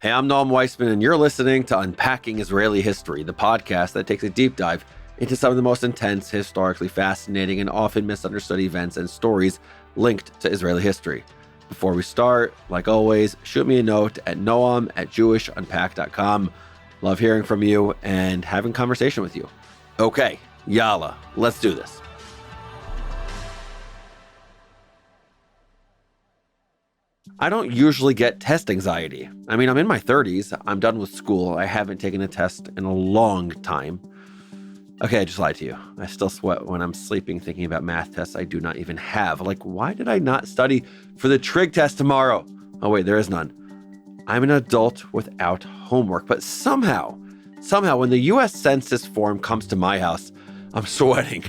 Hey, I'm Noam Weissman, and you're listening to Unpacking Israeli History, the podcast that takes a deep dive into some of the most intense, historically fascinating, and often misunderstood events and stories linked to Israeli history. Before we start, like always, shoot me a note at noam@jewishnunpack.com. Love hearing from you and having conversation with you. Okay, yalla, let's do this. I don't usually get test anxiety. I mean, I'm in my 30s. I'm done with school. I haven't taken a test in a long time. Okay, I just lied to you. I still sweat when I'm sleeping thinking about math tests I do not even have. Like, why did I not study for the trig test tomorrow? Oh, wait, there is none. I'm an adult without homework. But somehow, when the U.S. Census form comes to my house, I'm sweating.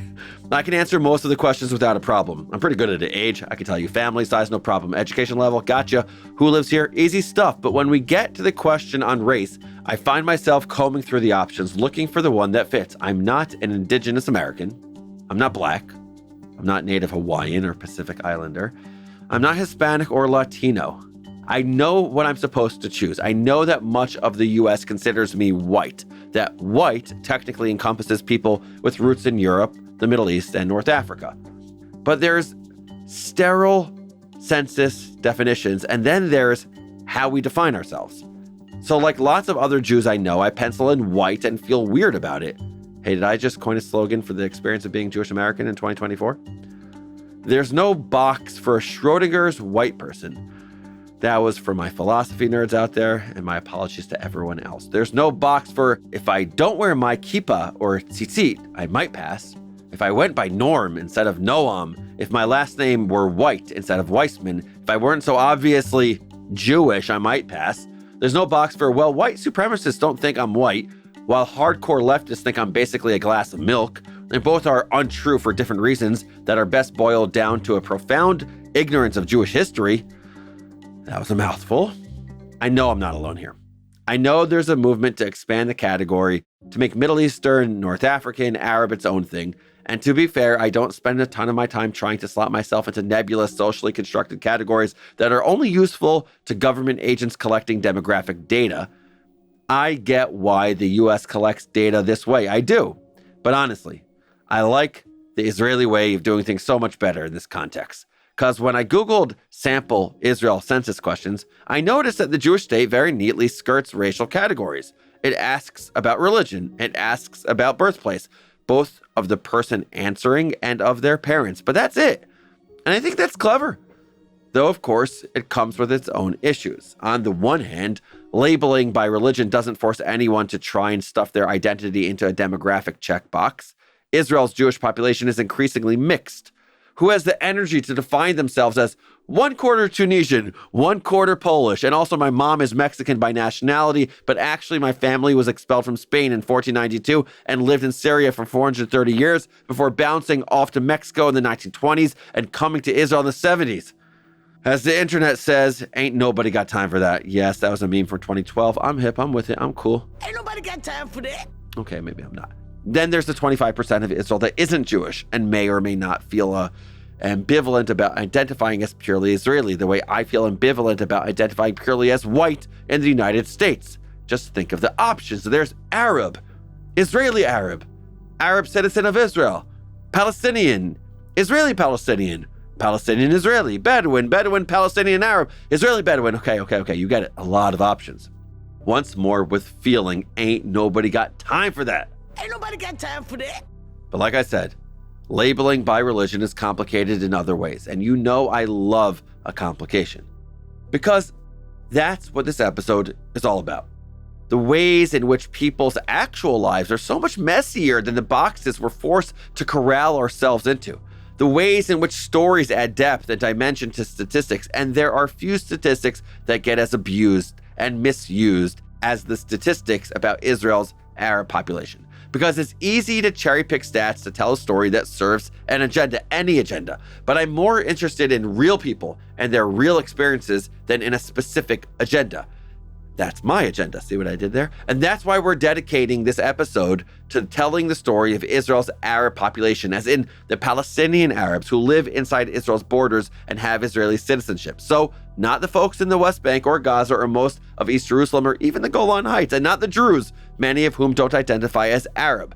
I can answer most of the questions without a problem. I'm pretty good at it. Age, I can tell you. Family size, no problem. Education level, gotcha. Who lives here? Easy stuff. But when we get to the question on race, I find myself combing through the options, looking for the one that fits. I'm not an indigenous American. I'm not black. I'm not Native Hawaiian or Pacific Islander. I'm not Hispanic or Latino. I know what I'm supposed to choose. I know that much of the U.S. considers me white. That white technically encompasses people with roots in Europe, the Middle East, and North Africa. But there's sterile census definitions, and then there's how we define ourselves. So like lots of other Jews I know, I pencil in white and feel weird about it. Hey, did I just coin a slogan for the experience of being Jewish American in 2024? There's no box for a Schrodinger's white person. That was for my philosophy nerds out there, and my apologies to everyone else. There's no box for if I don't wear my kippah or tzitzit, I might pass. If I went by Norm instead of Noam, if my last name were White instead of Weissman, if I weren't so obviously Jewish, I might pass. There's no box for, well, white supremacists don't think I'm white, while hardcore leftists think I'm basically a glass of milk, and both are untrue for different reasons that are best boiled down to a profound ignorance of Jewish history. That was a mouthful. I know I'm not alone here. I know there's a movement to expand the category, to make Middle Eastern, North African, Arab its own thing. And to be fair, I don't spend a ton of my time trying to slot myself into nebulous, socially constructed categories that are only useful to government agents collecting demographic data. I get why the US collects data this way. I do. But honestly, I like the Israeli way of doing things so much better in this context. Because when I Googled sample Israel census questions, I noticed that the Jewish state very neatly skirts racial categories. It asks about religion. It asks about birthplace, both of the person answering and of their parents. But that's it. And I think that's clever. Though, of course, it comes with its own issues. On the one hand, labeling by religion doesn't force anyone to try and stuff their identity into a demographic checkbox. Israel's Jewish population is increasingly mixed. Who has the energy to define themselves as 1/4 Tunisian, 1/4 Polish, and also my mom is Mexican by nationality, but actually my family was expelled from Spain in 1492 and lived in Syria for 430 years before bouncing off to Mexico in the 1920s and coming to Israel in the 70s. As the internet says, ain't nobody got time for that. Yes, that was a meme from 2012. I'm hip, I'm with it, I'm cool. Ain't nobody got time for that. Okay, maybe I'm not. Then there's the 25% of Israel that isn't Jewish and may or may not feel ambivalent about identifying as purely Israeli, the way I feel ambivalent about identifying purely as white in the United States. Just think of the options. There's Arab, Israeli Arab, Arab citizen of Israel, Palestinian, Israeli Palestinian, Palestinian Israeli, Bedouin, Bedouin Palestinian Arab, Israeli Bedouin. Okay, you get it. A lot of options. Once more with feeling, ain't nobody got time for that. Ain't nobody got time for that. But like I said, labeling by religion is complicated in other ways, and you know I love a complication. Because that's what this episode is all about. The ways in which people's actual lives are so much messier than the boxes we're forced to corral ourselves into. The ways in which stories add depth and dimension to statistics, and there are few statistics that get as abused and misused as the statistics about Israel's Arab population. Because it's easy to cherry pick stats to tell a story that serves an agenda, any agenda. But I'm more interested in real people and their real experiences than in a specific agenda. That's my agenda. See what I did there? And that's why we're dedicating this episode to telling the story of Israel's Arab population, as in the Palestinian Arabs who live inside Israel's borders and have Israeli citizenship. So not the folks in the West Bank or Gaza or most of East Jerusalem or even the Golan Heights, and not the Druze, many of whom don't identify as Arab.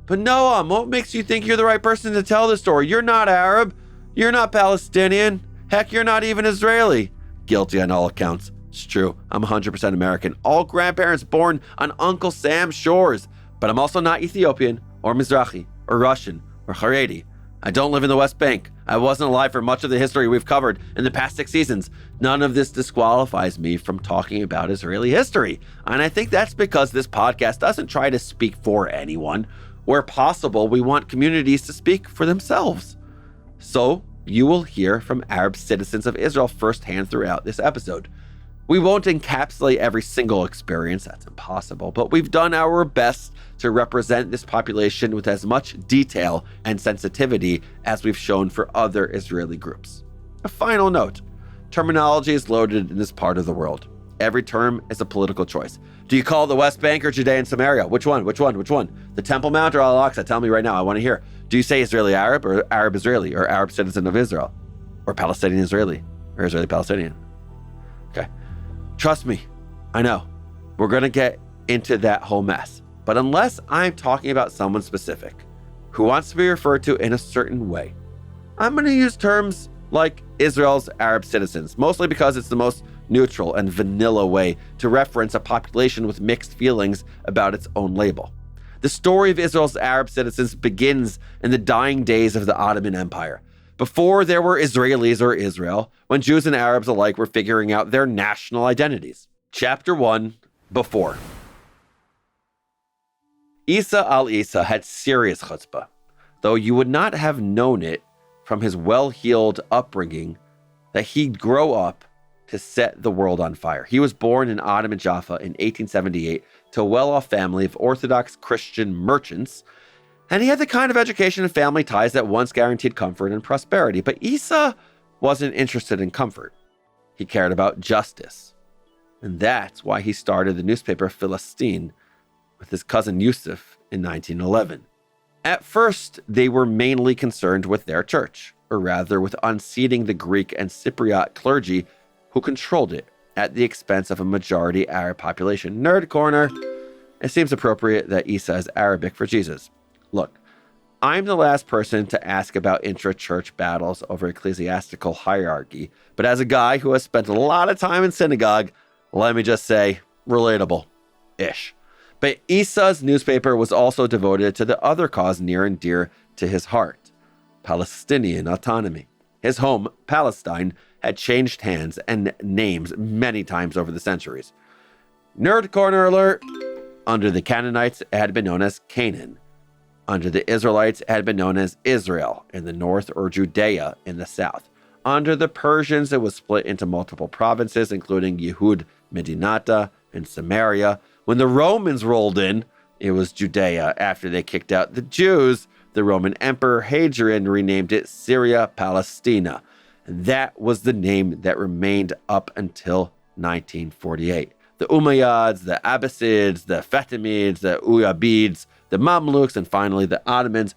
But Noam, what makes you think you're the right person to tell the story? You're not Arab. You're not Palestinian. Heck, you're not even Israeli. Guilty on all accounts. It's true. I'm 100% American. All grandparents born on Uncle Sam's shores. But I'm also not Ethiopian or Mizrahi or Russian or Haredi. I don't live in the West Bank. I wasn't alive for much of the history we've covered in the past 6 seasons. None of this disqualifies me from talking about Israeli history. And I think that's because this podcast doesn't try to speak for anyone. Where possible, we want communities to speak for themselves. So you will hear from Arab citizens of Israel firsthand throughout this episode. We won't encapsulate every single experience, that's impossible, but we've done our best to represent this population with as much detail and sensitivity as we've shown for other Israeli groups. A final note, terminology is loaded in this part of the world. Every term is a political choice. Do you call it the West Bank or Judea and Samaria? Which one? The Temple Mount or Al-Aqsa? Tell me right now, I want to hear. Do you say Israeli Arab or Arab Israeli or Arab citizen of Israel? Or Palestinian Israeli or Israeli Palestinian? Okay. Trust me, I know. We're going to get into that whole mess. But unless I'm talking about someone specific who wants to be referred to in a certain way, I'm going to use terms like Israel's Arab citizens, mostly because it's the most neutral and vanilla way to reference a population with mixed feelings about its own label. The story of Israel's Arab citizens begins in the dying days of the Ottoman Empire. Before there were Israelis or Israel, when Jews and Arabs alike were figuring out their national identities. Chapter 1, Before. Isa al-Isa had serious chutzpah, though you would not have known it from his well-heeled upbringing that he'd grow up to set the world on fire. He was born in Ottoman Jaffa in 1878 to a well-off family of Orthodox Christian merchants, and he had the kind of education and family ties that once guaranteed comfort and prosperity. But Isa wasn't interested in comfort. He cared about justice. And that's why he started the newspaper Philistine with his cousin Yusuf in 1911. At first, they were mainly concerned with their church, or rather with unseating the Greek and Cypriot clergy who controlled it at the expense of a majority Arab population. Nerd corner. It seems appropriate that Isa is Arabic for Jesus. Look, I'm the last person to ask about intra-church battles over ecclesiastical hierarchy, but as a guy who has spent a lot of time in synagogue, let me just say, relatable-ish. But Isa's newspaper was also devoted to the other cause near and dear to his heart, Palestinian autonomy. His home, Palestine, had changed hands and names many times over the centuries. Nerd corner alert! Under the Canaanites, it had been known as Canaan. Under the Israelites, it had been known as Israel in the north or Judea in the south. Under the Persians, it was split into multiple provinces, including Yehud, Medinata, and Samaria. When the Romans rolled in, it was Judea. After they kicked out the Jews, the Roman Emperor Hadrian renamed it Syria Palestina. And that was the name that remained up until 1948. The Umayyads, the Abbasids, the Fatimids, the Uyghurids, the Mamluks, and finally the Ottomans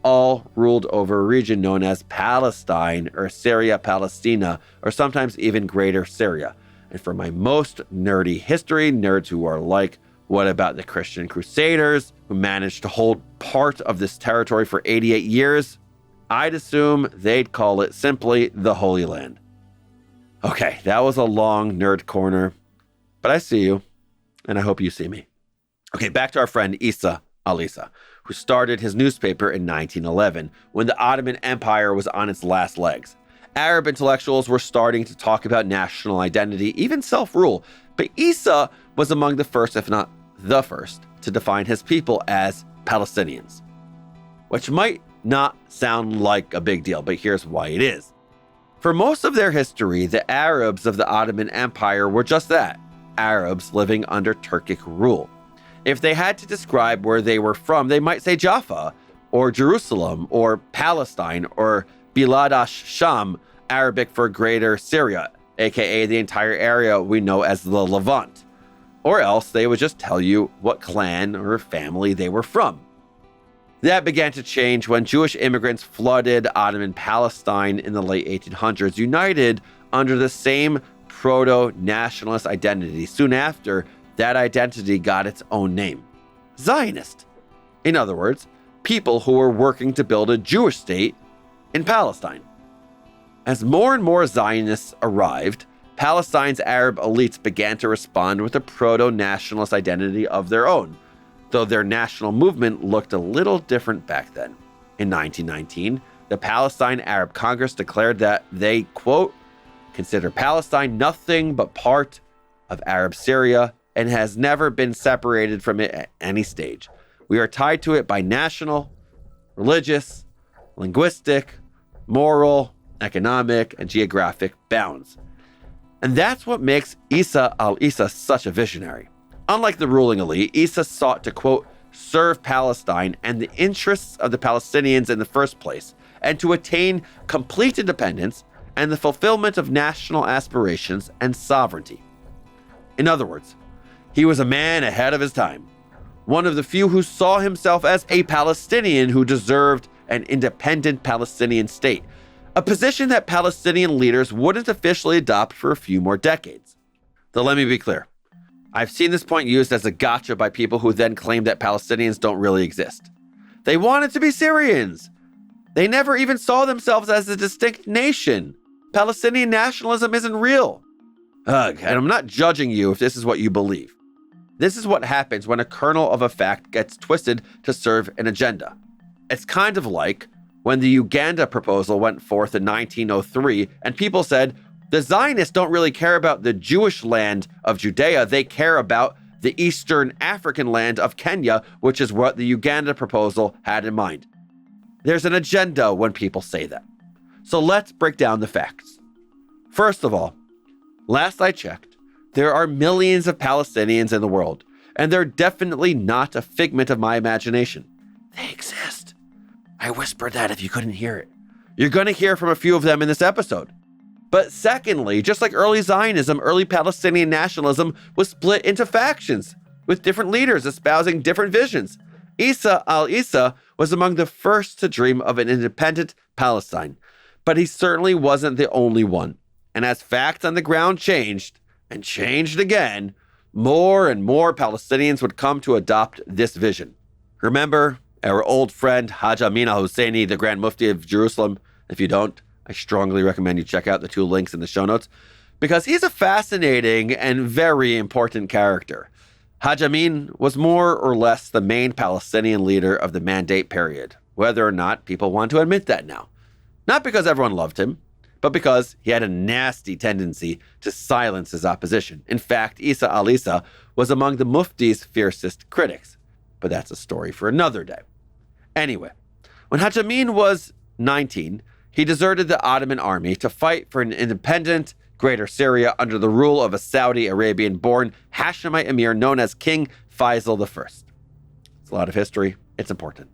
all ruled over a region known as Palestine or Syria Palestina, or sometimes even Greater Syria. And for my most nerdy history nerds who are like, what about the Christian Crusaders who managed to hold part of this territory for 88 years? I'd assume they'd call it simply the Holy Land. Okay, that was a long nerd corner, but I see you, and I hope you see me. Okay, back to our friend Isa al-Isa, who started his newspaper in 1911 when the Ottoman Empire was on its last legs. Arab intellectuals were starting to talk about national identity, even self-rule, but Isa was among the first, if not the first, to define his people as Palestinians, which might not sound like a big deal, but here's why it is. For most of their history, the Arabs of the Ottoman Empire were just that, Arabs living under Turkic rule. If they had to describe where they were from, they might say Jaffa, or Jerusalem, or Palestine, or Bilad ash-Sham, Arabic for Greater Syria, aka the entire area we know as the Levant. or else they would just tell you what clan or family they were from. That began to change when Jewish immigrants flooded Ottoman Palestine in the late 1800s, united under the same proto-nationalist identity. Soon after, that identity got its own name: Zionist. In other words, people who were working to build a Jewish state in Palestine. As more and more Zionists arrived, Palestine's Arab elites began to respond with a proto-nationalist identity of their own, though their national movement looked a little different back then. In 1919, the Palestine Arab Congress declared that they, quote, consider Palestine nothing but part of Arab Syria and has never been separated from it at any stage. We are tied to it by national, religious, linguistic, moral, economic, and geographic bounds. And that's what makes Isa al-Isa such a visionary. Unlike the ruling elite, Isa sought to, quote, serve Palestine and the interests of the Palestinians in the first place, and to attain complete independence and the fulfillment of national aspirations and sovereignty. In other words, he was a man ahead of his time, one of the few who saw himself as a Palestinian who deserved an independent Palestinian state, a position that Palestinian leaders wouldn't officially adopt for a few more decades. Though let me be clear, I've seen this point used as a gotcha by people who then claim that Palestinians don't really exist. They wanted to be Syrians. They never even saw themselves as a distinct nation. Palestinian nationalism isn't real. Ugh, and I'm not judging you if this is what you believe. This is what happens when a kernel of a fact gets twisted to serve an agenda. It's kind of like when the Uganda proposal went forth in 1903 and people said, the Zionists don't really care about the Jewish land of Judea, they care about the Eastern African land of Kenya, which is what the Uganda proposal had in mind. There's an agenda when people say that. So let's break down the facts. First of all, last I checked, there are millions of Palestinians in the world, and they're definitely not a figment of my imagination. They exist. I whispered that if you couldn't hear it. You're going to hear from a few of them in this episode. But secondly, just like early Zionism, early Palestinian nationalism was split into factions, with different leaders espousing different visions. Isa al-Isa was among the first to dream of an independent Palestine, but he certainly wasn't the only one. And as facts on the ground changed, and changed again, more and more Palestinians would come to adopt this vision. Remember our old friend Hajj Amin al-Husseini, the Grand Mufti of Jerusalem? If you don't, I strongly recommend you check out the 2 links in the show notes, because he's a fascinating and very important character. Hajj Amin was more or less the main Palestinian leader of the Mandate period, whether or not people want to admit that now. Not because everyone loved him, but because he had a nasty tendency to silence his opposition. In fact, Isa al-Isa was among the Mufti's fiercest critics, but that's a story for another day. Anyway, when Hajj Amin was 19, he deserted the Ottoman army to fight for an independent Greater Syria under the rule of a Saudi Arabian-born Hashemite emir known as King Faisal I. It's a lot of history. It's important.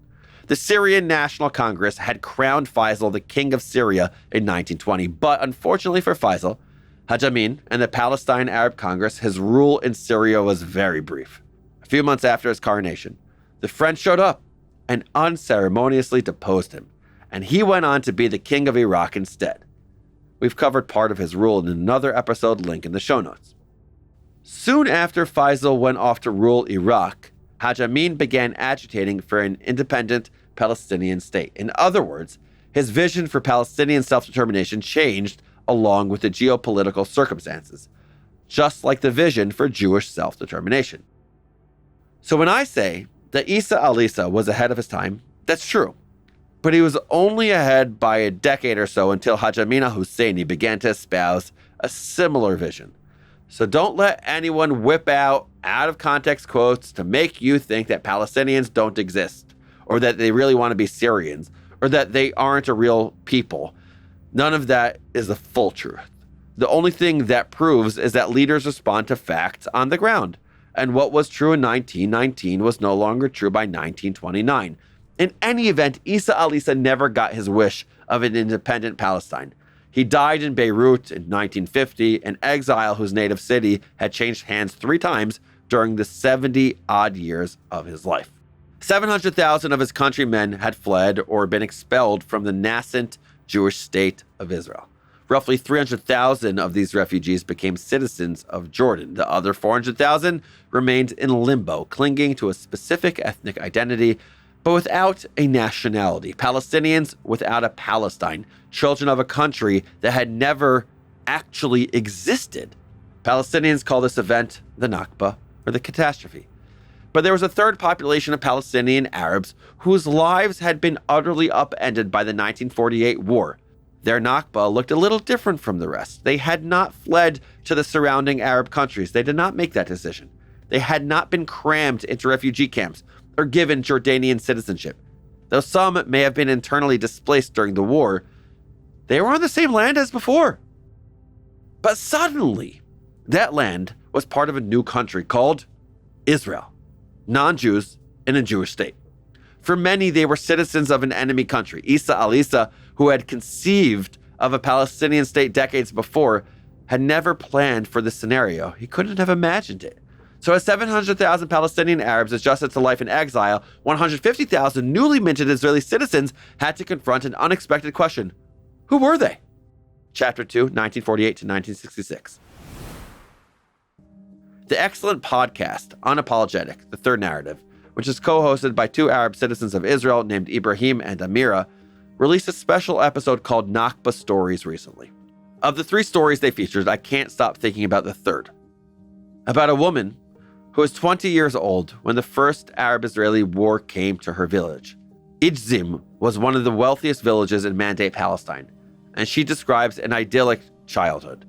The Syrian National Congress had crowned Faisal the king of Syria in 1920, but unfortunately for Faisal, Hajj Amin and the Palestine Arab Congress, his rule in Syria was very brief. A few months after his coronation, the French showed up and unceremoniously deposed him, and he went on to be the king of Iraq instead. We've covered part of his rule in another episode, link in the show notes. Soon after Faisal went off to rule Iraq, Hajj Amin began agitating for an independent Palestinian state. In other words, his vision for Palestinian self-determination changed along with the geopolitical circumstances, just like the vision for Jewish self-determination. So when I say that Isa al-Isa was ahead of his time, that's true. But he was only ahead by a decade or so until Hajj Amin al-Husseini began to espouse a similar vision. So don't let anyone whip out of context quotes to make you think that Palestinians don't exist, or that they really want to be Syrians, or that they aren't a real people. None of that is the full truth. The only thing that proves is that leaders respond to facts on the ground. And what was true in 1919 was no longer true by 1929. In any event, Isa al-Isa never got his wish of an independent Palestine. He died in Beirut in 1950, an exile whose native city had changed hands 3 times during the 70-odd years of his life. 700,000 of his countrymen had fled or been expelled from the nascent Jewish state of Israel. Roughly 300,000 of these refugees became citizens of Jordan. The other 400,000 remained in limbo, clinging to a specific ethnic identity, but without a nationality. Palestinians without a Palestine, children of a country that had never actually existed. Palestinians call this event the Nakba, or the catastrophe. But there was a third population of Palestinian Arabs whose lives had been utterly upended by the 1948 war. Their Nakba looked a little different from the rest. They had not fled to the surrounding Arab countries. They did not make that decision. They had not been crammed into refugee camps or given Jordanian citizenship. Though some may have been internally displaced during the war, they were on the same land as before. But suddenly, that land was part of a new country called Israel. Non-Jews in a Jewish state. For many, they were citizens of an enemy country. Isa al-Isa, who had conceived of a Palestinian state decades before, had never planned for this scenario. He couldn't have imagined it. So as 700,000 Palestinian Arabs adjusted to life in exile, 150,000 newly minted Israeli citizens had to confront an unexpected question. Who were they? Chapter 2, 1948 to 1966. The excellent podcast, Unapologetic, The Third Narrative, which is co-hosted by two Arab citizens of Israel named Ibrahim and Amira, released a special episode called Nakba Stories recently. Of the three stories they featured, I can't stop thinking about the third. About a woman who was 20 years old when the first Arab-Israeli war came to her village. Ijzim was one of the wealthiest villages in Mandate Palestine, and she describes an idyllic childhood.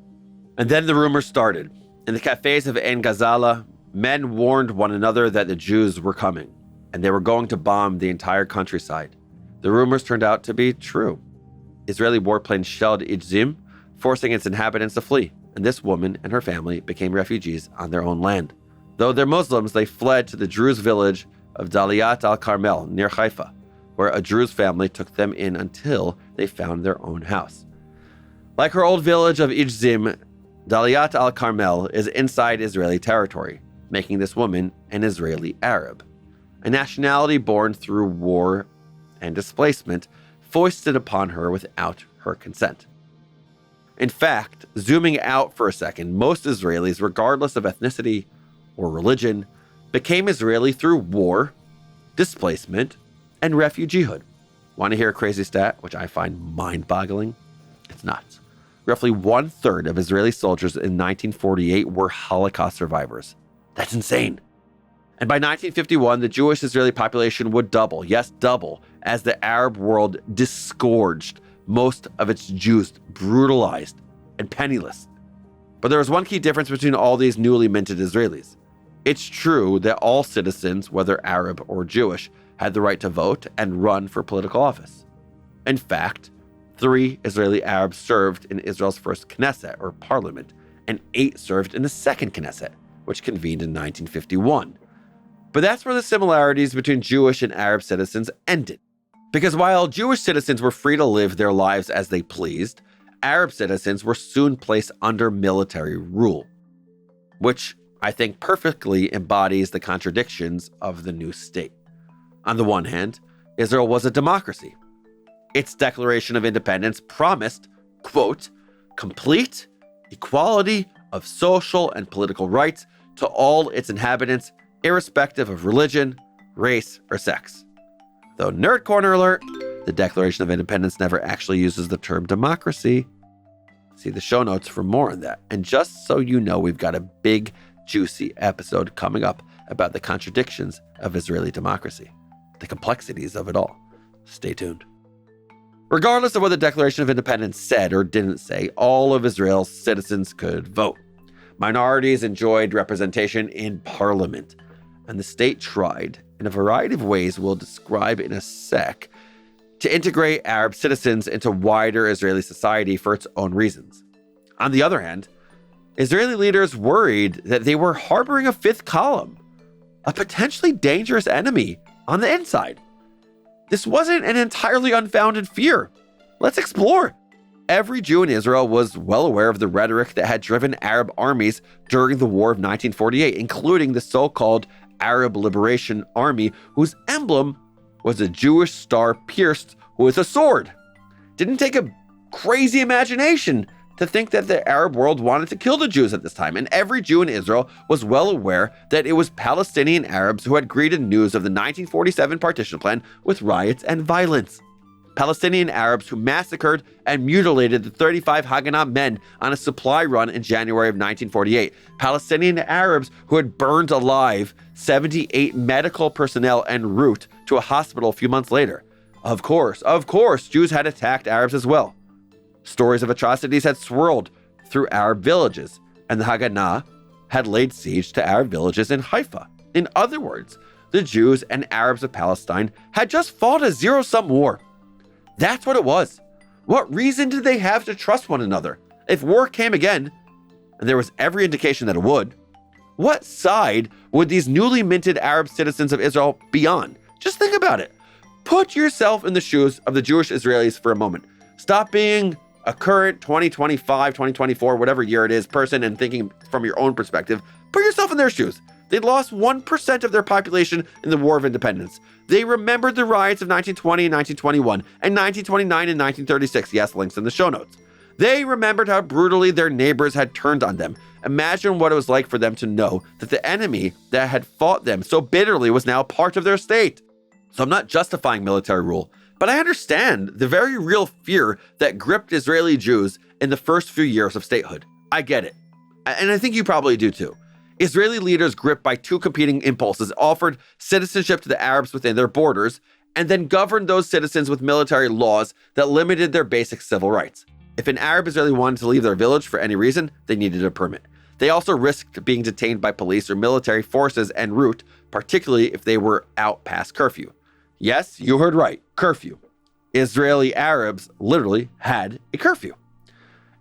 And then the rumors started. In the cafes of Ein Ghazala, men warned one another that the Jews were coming, and they were going to bomb the entire countryside. The rumors turned out to be true. Israeli warplanes shelled Ijzim, forcing its inhabitants to flee, and this woman and her family became refugees on their own land. Though they're Muslims, they fled to the Druze village of Daliyat al-Carmel near Haifa, where a Druze family took them in until they found their own house. Like her old village of Ijzim, Daliyat al-Carmel is inside Israeli territory, making this woman an Israeli Arab, a nationality born through war and displacement, foisted upon her without her consent. In fact, zooming out for a second, most Israelis, regardless of ethnicity or religion, became Israeli through war, displacement, and refugeehood. Want to hear a crazy stat, which I find mind-boggling? It's nuts. Roughly 1/3 of Israeli soldiers in 1948 were Holocaust survivors. That's insane. And by 1951, the Jewish Israeli population would double, yes, double, as the Arab world disgorged most of its Jews, brutalized and penniless. But there was one key difference between all these newly minted Israelis. It's true that all citizens, whether Arab or Jewish, had the right to vote and run for political office. In fact, 3 Israeli Arabs served in Israel's first Knesset, or parliament, and 8 served in the second Knesset, which convened in 1951. But that's where the similarities between Jewish and Arab citizens ended. Because while Jewish citizens were free to live their lives as they pleased, Arab citizens were soon placed under military rule, which I think perfectly embodies the contradictions of the new state. On the one hand, Israel was a democracy. Its Declaration of Independence promised, quote, complete equality of social and political rights to all its inhabitants, irrespective of religion, race, or sex. Though nerd corner alert, the Declaration of Independence never actually uses the term democracy. See the show notes for more on that. And just so you know, we've got a big, juicy episode coming up about the contradictions of Israeli democracy, the complexities of it all. Stay tuned. Regardless of what the Declaration of Independence said or didn't say, all of Israel's citizens could vote. Minorities enjoyed representation in parliament, and the state tried, in a variety of ways we'll describe in a sec, to integrate Arab citizens into wider Israeli society for its own reasons. On the other hand, Israeli leaders worried that they were harboring a fifth column, a potentially dangerous enemy on the inside. This wasn't an entirely unfounded fear. Let's explore. every Jew in Israel was well aware of the rhetoric that had driven Arab armies during the War of 1948, including the so-called Arab Liberation Army, whose emblem was a Jewish star pierced with a sword. Didn't take a crazy imagination to think that the Arab world wanted to kill the Jews at this time, and every Jew in Israel was well aware that it was Palestinian Arabs who had greeted news of the 1947 partition plan with riots and violence. Palestinian Arabs who massacred and mutilated the 35 Haganah men on a supply run in January of 1948. Palestinian Arabs who had burned alive 78 medical personnel en route to a hospital a few months later. Of course, Jews had attacked Arabs as well. Stories of atrocities had swirled through Arab villages, and the Haganah had laid siege to Arab villages in Haifa. In other words, the Jews and Arabs of Palestine had just fought a zero-sum war. That's what it was. What reason did they have to trust one another? If war came again, and there was every indication that it would, what side would these newly minted Arab citizens of Israel be on? Just think about it. Put yourself in the shoes of the Jewish Israelis for a moment. Stop being a current 2025, 2024, whatever year it is, person and thinking from your own perspective. Put yourself in their shoes. They'd lost 1% of their population in the War of Independence. They remembered the riots of 1920 and 1921 and 1929 and 1936. Yes, links in the show notes. They remembered how brutally their neighbors had turned on them. Imagine what it was like for them to know that the enemy that had fought them so bitterly was now part of their state. So I'm not justifying military rule, but I understand the very real fear that gripped Israeli Jews in the first few years of statehood. I get it. And I think you probably do too. Israeli leaders, gripped by two competing impulses, offered citizenship to the Arabs within their borders and then governed those citizens with military laws that limited their basic civil rights. If an Arab Israeli wanted to leave their village for any reason, they needed a permit. They also risked being detained by police or military forces en route, particularly if they were out past curfew. Yes, you heard right, curfew. Israeli Arabs literally had a curfew.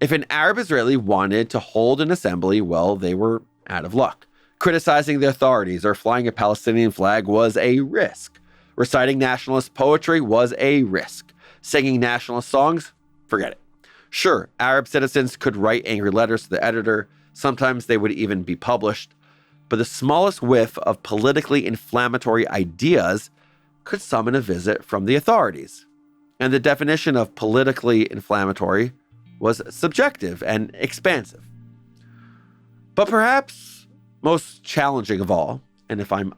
If an Arab Israeli wanted to hold an assembly, well, they were out of luck. Criticizing the authorities or flying a Palestinian flag was a risk. Reciting nationalist poetry was a risk. Singing nationalist songs? Forget it. Sure, Arab citizens could write angry letters to the editor. Sometimes they would even be published. But the smallest whiff of politically inflammatory ideas could summon a visit from the authorities. And the definition of politically inflammatory was subjective and expansive. But perhaps most challenging of all, and if I'm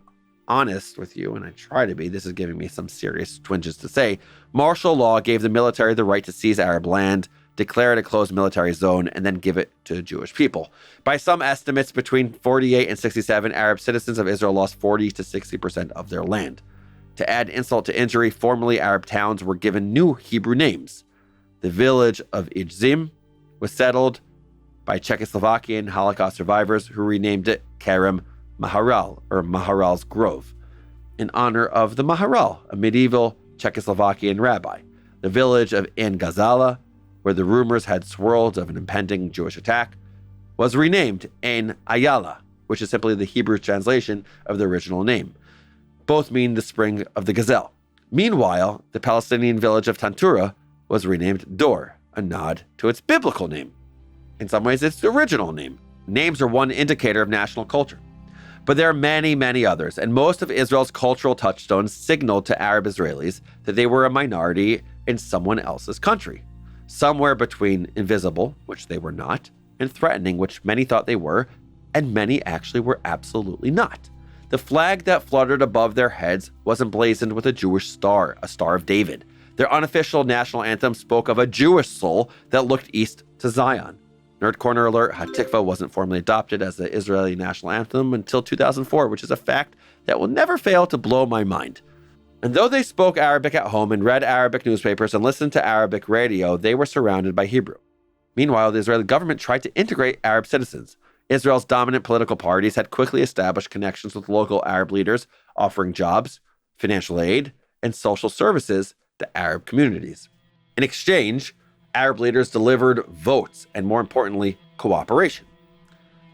honest with you, and I try to be, this is giving me some serious twinges to say, martial law gave the military the right to seize Arab land, declare it a closed military zone, and then give it to Jewish people. By some estimates, between 48 and 67, Arab citizens of Israel lost 40 to 60% of their land. To add insult to injury, formerly Arab towns were given new Hebrew names. The village of Ijzim was settled by Czechoslovakian Holocaust survivors who renamed it Kerem Maharal, or Maharal's Grove, in honor of the Maharal, a medieval Czechoslovakian rabbi. The village of Ein Gazala, where the rumors had swirled of an impending Jewish attack, was renamed Ein Ayala, which is simply the Hebrew translation of the original name. Both mean the spring of the gazelle. Meanwhile, the Palestinian village of Tantura was renamed Dor, a nod to its biblical name. In some ways, it's the original name. Names are one indicator of national culture. But there are many, many others, and most of Israel's cultural touchstones signaled to Arab Israelis that they were a minority in someone else's country. Somewhere between invisible, which they were not, and threatening, which many thought they were, and many actually were absolutely not. The flag that fluttered above their heads was emblazoned with a Jewish star, a Star of David. Their unofficial national anthem spoke of a Jewish soul that looked east to Zion. Nerd Corner alert, Hatikva wasn't formally adopted as the Israeli national anthem until 2004, which is a fact that will never fail to blow my mind. And though they spoke Arabic at home and read Arabic newspapers and listened to Arabic radio, they were surrounded by Hebrew. Meanwhile, the Israeli government tried to integrate Arab citizens. Israel's dominant political parties had quickly established connections with local Arab leaders, offering jobs, financial aid, and social services to Arab communities. In exchange, Arab leaders delivered votes and, more importantly, cooperation.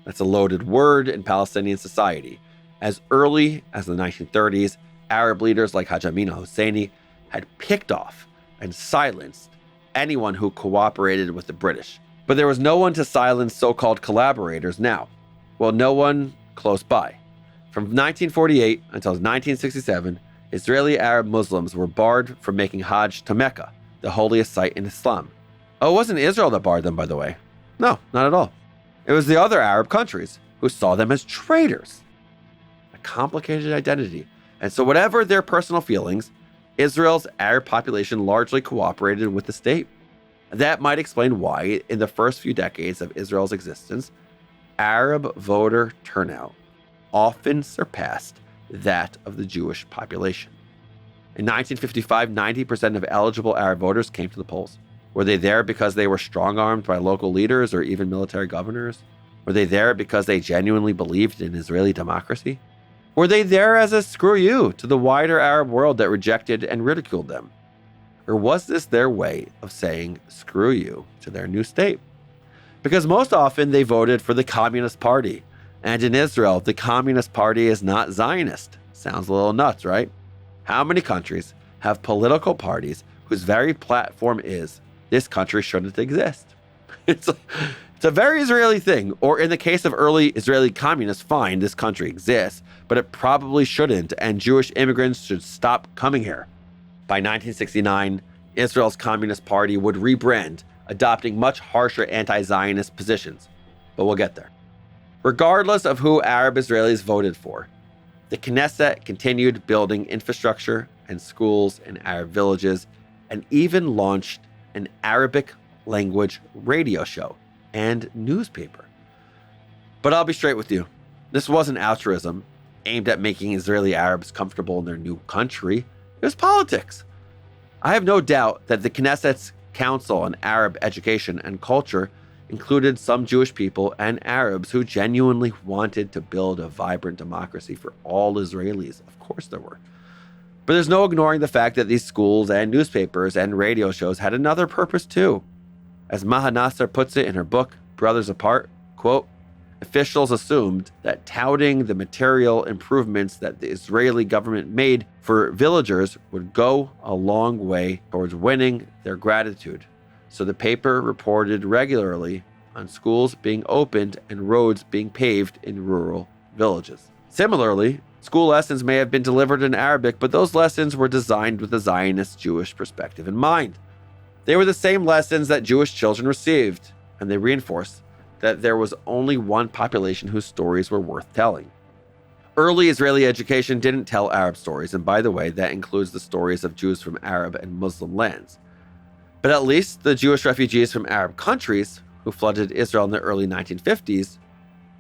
That's a loaded word in Palestinian society. As early as the 1930s, Arab leaders like Hajj Amin al-Husseini had picked off and silenced anyone who cooperated with the British. But there was no one to silence so-called collaborators now. Well, no one close by. From 1948 until 1967, Israeli Arab Muslims were barred from making Hajj to Mecca, the holiest site in Islam. Oh, it wasn't Israel that barred them, by the way. No, not at all. It was the other Arab countries who saw them as traitors. A complicated identity. And so whatever their personal feelings, Israel's Arab population largely cooperated with the state. That might explain why, in the first few decades of Israel's existence, Arab voter turnout often surpassed that of the Jewish population. In 1955, 90% of eligible Arab voters came to the polls. Were they there because they were strong-armed by local leaders or even military governors? Were they there because they genuinely believed in Israeli democracy? Were they there as a screw you to the wider Arab world that rejected and ridiculed them? Or was this their way of saying screw you to their new state? Because most often they voted for the Communist Party. And in Israel, the Communist Party is not Zionist. Sounds a little nuts, right? How many countries have political parties whose very platform is, this country shouldn't exist? It's a very Israeli thing. Or in the case of early Israeli communists, fine, this country exists, but it probably shouldn't, and Jewish immigrants should stop coming here. By 1969, Israel's Communist Party would rebrand, adopting much harsher anti-Zionist positions. But we'll get there. Regardless of who Arab Israelis voted for, the Knesset continued building infrastructure and schools in Arab villages and even launched an Arabic language radio show and newspaper. But I'll be straight with you. This wasn't altruism aimed at making Israeli Arabs comfortable in their new country. It was politics. I have no doubt that the Knesset's Council on Arab Education and Culture included some Jewish people and Arabs who genuinely wanted to build a vibrant democracy for all Israelis. Of course there were. But there's no ignoring the fact that these schools and newspapers and radio shows had another purpose too. As Maha Nasser puts it in her book, Brothers Apart, quote, officials assumed that touting the material improvements that the Israeli government made for villagers would go a long way towards winning their gratitude. So the paper reported regularly on schools being opened and roads being paved in rural villages. Similarly, school lessons may have been delivered in Arabic, but those lessons were designed with a Zionist Jewish perspective in mind. They were the same lessons that Jewish children received, and they reinforced that there was only one population whose stories were worth telling. Early Israeli education didn't tell Arab stories, and by the way, that includes the stories of Jews from Arab and Muslim lands. But at least the Jewish refugees from Arab countries who flooded Israel in the early 1950s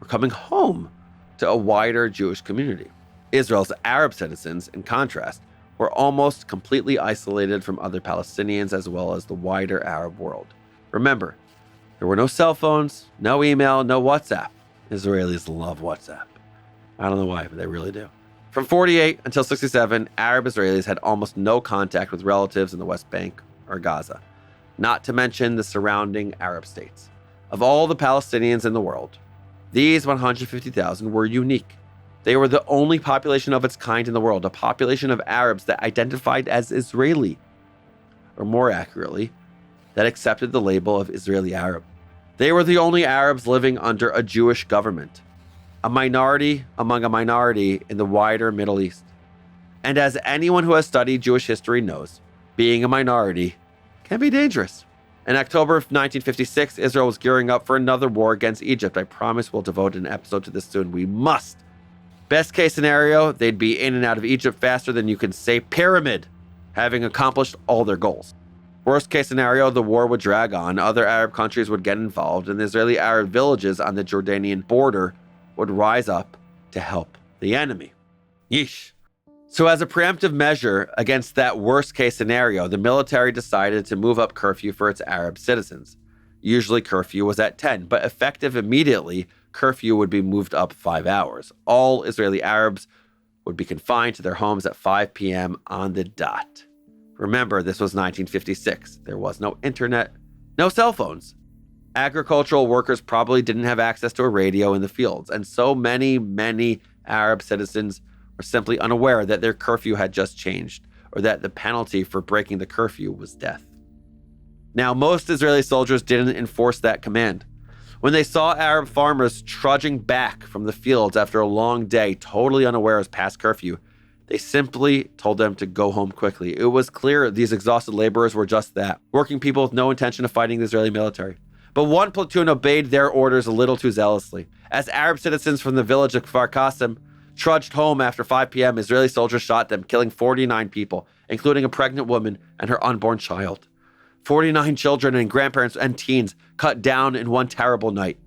were coming home to a wider Jewish community. Israel's Arab citizens, in contrast, were almost completely isolated from other Palestinians as well as the wider Arab world. Remember, there were no cell phones, no email, no WhatsApp. Israelis love WhatsApp. I don't know why, but they really do. From 48 until 67, Arab Israelis had almost no contact with relatives in the West Bank or Gaza, not to mention the surrounding Arab states. Of all the Palestinians in the world, these 150,000 were unique. They were the only population of its kind in the world, a population of Arabs that identified as Israeli, or more accurately, that accepted the label of Israeli Arab. They were the only Arabs living under a Jewish government, a minority among a minority in the wider Middle East. And as anyone who has studied Jewish history knows, being a minority can be dangerous. In October of 1956, Israel was gearing up for another war against Egypt. I promise we'll devote an episode to this soon. We must. Best case scenario, they'd be in and out of Egypt faster than you can say pyramid, having accomplished all their goals. Worst case scenario, the war would drag on, other Arab countries would get involved, and the Israeli Arab villages on the Jordanian border would rise up to help the enemy. Yeesh. So as a preemptive measure against that worst case scenario, the military decided to move up curfew for its Arab citizens. Usually curfew was at 10, but effective immediately, curfew would be moved up 5 hours. All Israeli Arabs would be confined to their homes at 5 p.m. on the dot. Remember, this was 1956. There was no internet, no cell phones. Agricultural workers probably didn't have access to a radio in the fields, and so many Arab citizens were simply unaware that their curfew had just changed, or that the penalty for breaking the curfew was death. Now, most Israeli soldiers didn't enforce that command. When they saw Arab farmers trudging back from the fields after a long day, totally unaware of past curfew, they simply told them to go home quickly. It was clear these exhausted laborers were just that, working people with no intention of fighting the Israeli military. But one platoon obeyed their orders a little too zealously. As Arab citizens from the village of Kafr Qasim trudged home after 5 p.m., Israeli soldiers shot them, killing 49 people, including a pregnant woman and her unborn child. 49 children and grandparents and teens cut down in one terrible night.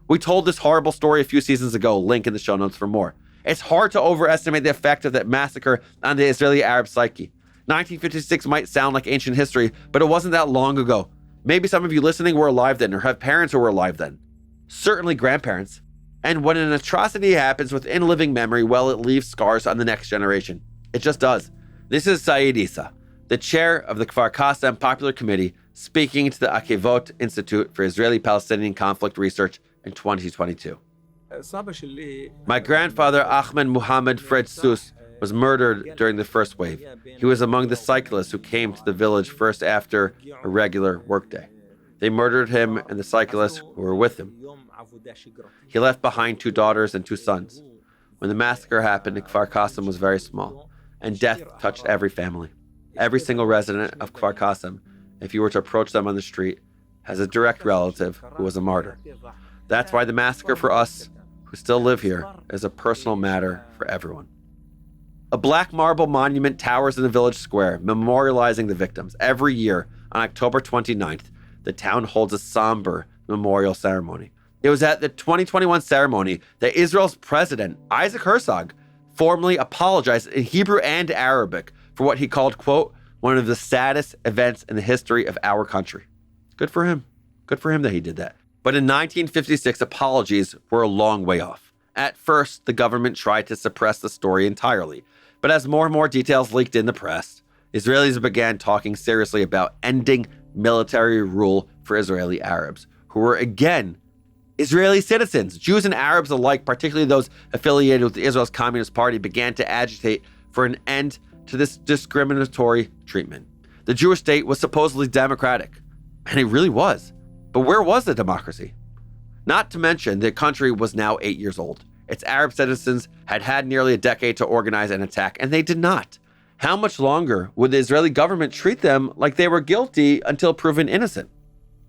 We told this horrible story a few seasons ago, link in the show notes for more. It's hard to overestimate the effect of that massacre on the Israeli Arab psyche. 1956 might sound like ancient history, but it wasn't that long ago. Maybe some of you listening were alive then or have parents who were alive then. Certainly grandparents. And when an atrocity happens within living memory, well, it leaves scars on the next generation. It just does. This is Saeed Issa, the chair of the Kafr Qasim Popular Committee, speaking to the Akivot Institute for Israeli-Palestinian Conflict Research in 2022. My grandfather, Ahmed Muhammad Fred Sus, was murdered during the first wave. He was among the cyclists who came to the village first after a regular workday. They murdered him and the cyclists who were with him. He left behind 2 daughters and 2 sons. When the massacre happened, Kafr Qasim was very small, and death touched every family. Every single resident of Kafr Qasim, if you were to approach them on the street, has a direct relative who was a martyr. That's why the massacre for us, who still live here, is a personal matter for everyone. A black marble monument towers in the village square, memorializing the victims. Every year, on October 29th, the town holds a somber memorial ceremony. It was at the 2021 ceremony that Israel's president, Isaac Herzog, formally apologized in Hebrew and Arabic for what he called, quote, one of the saddest events in the history of our country. Good for him. Good for him that he did that. But in 1956, apologies were a long way off. At first, the government tried to suppress the story entirely. But as more and more details leaked in the press, Israelis began talking seriously about ending military rule for Israeli Arabs, who were, again, Israeli citizens. Jews and Arabs alike, particularly those affiliated with Israel's Communist Party, began to agitate for an end to this discriminatory treatment. The Jewish state was supposedly democratic, and it really was. But where was the democracy? Not to mention, the country was now 8 years old. Its Arab citizens had had nearly a decade to organize an attack, and they did not. How much longer would the Israeli government treat them like they were guilty until proven innocent?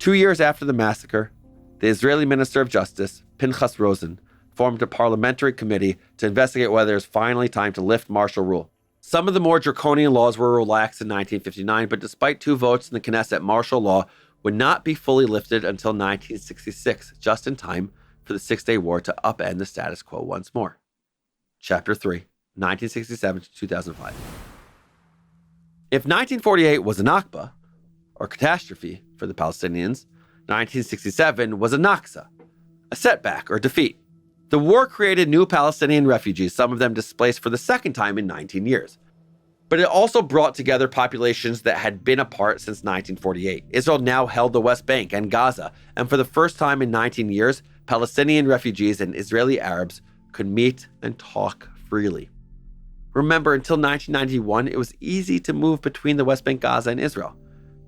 2 years after the massacre, the Israeli Minister of Justice, Pinchas Rosen, formed a parliamentary committee to investigate whether it's finally time to lift martial rule. Some of the more draconian laws were relaxed in 1959, but despite 2 votes in the Knesset, martial law would not be fully lifted until 1966, just in time for the Six-Day War to upend the status quo once more. Chapter 3, 1967 to 2005. If 1948 was a Nakba, or catastrophe, for the Palestinians, 1967 was a Naksa, a setback or defeat. The war created new Palestinian refugees, some of them displaced for the second time in 19 years. But it also brought together populations that had been apart since 1948. Israel now held the West Bank and Gaza, and for the first time in 19 years, Palestinian refugees and Israeli Arabs could meet and talk freely. Remember, until 1991, it was easy to move between the West Bank, Gaza, and Israel.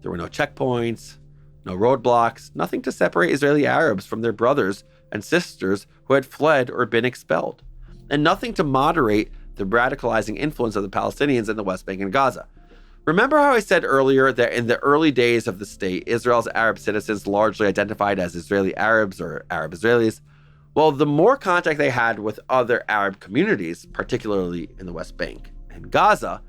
There were no checkpoints, no roadblocks, nothing to separate Israeli Arabs from their brothers and sisters who had fled or been expelled, and nothing to moderate the radicalizing influence of the Palestinians in the West Bank and Gaza. Remember how I said earlier that in the early days of the state, Israel's Arab citizens largely identified as Israeli Arabs or Arab Israelis? Well, the more contact they had with other Arab communities, particularly in the West Bank and Gaza,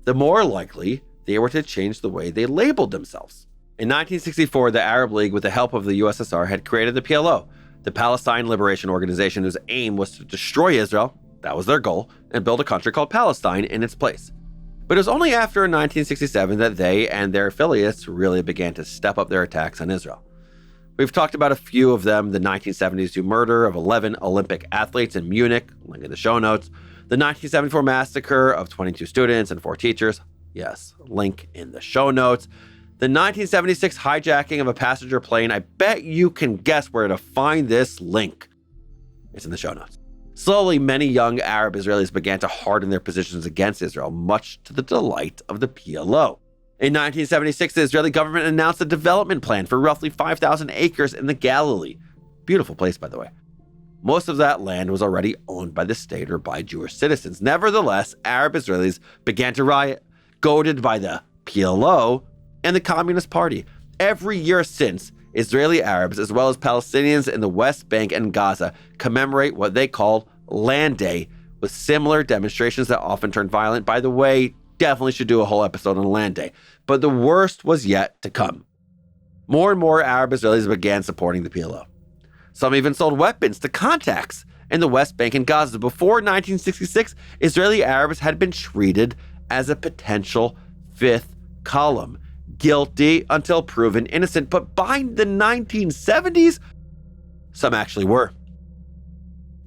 the more likely they were to change the way they labeled themselves. In 1964, the Arab League, with the help of the USSR, had created the PLO, the Palestine Liberation Organization, whose aim was to destroy Israel, that was their goal, and build a country called Palestine in its place. But it was only after 1967 that they and their affiliates really began to step up their attacks on Israel. We've talked about a few of them: the 1972 murder of 11 Olympic athletes in Munich, link in the show notes, the 1974 massacre of 22 students and 4 teachers, yes, link in the show notes, the 1976 hijacking of a passenger plane. I bet you can guess where to find this link. It's in the show notes. Slowly, many young Arab Israelis began to harden their positions against Israel, much to the delight of the PLO. In 1976, the Israeli government announced a development plan for roughly 5,000 acres in the Galilee. Beautiful place, by the way. Most of that land was already owned by the state or by Jewish citizens. Nevertheless, Arab Israelis began to riot, goaded by the PLO and the Communist Party. Every year since, Israeli Arabs, as well as Palestinians in the West Bank and Gaza, commemorate what they call Land Day, with similar demonstrations that often turn violent. By the way, definitely should do a whole episode on Land Day. But the worst was yet to come. More and more Arab Israelis began supporting the PLO. Some even sold weapons to contacts in the West Bank and Gaza. Before 1966, Israeli Arabs had been treated as a potential fifth column, guilty until proven innocent. But by the 1970s, some actually were.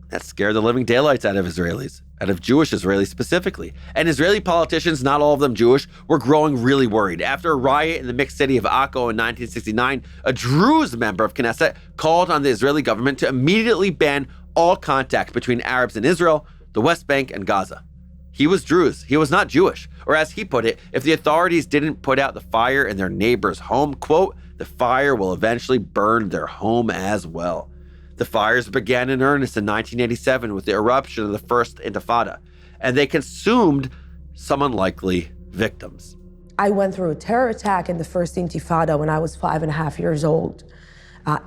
That scared the living daylights out of Israelis, out of Jewish Israelis specifically. And Israeli politicians, not all of them Jewish, were growing really worried. After a riot in the mixed city of Akko in 1969, a Druze member of Knesset called on the Israeli government to immediately ban all contact between Arabs in Israel, the West Bank, and Gaza. He was Druze. He was not Jewish. Or as he put it, if the authorities didn't put out the fire in their neighbor's home, quote, the fire will eventually burn their home as well. The fires began in earnest in 1987 with the eruption of the first Intifada, and they consumed some unlikely victims. I went through a terror attack in the first Intifada when I was 5.5 years old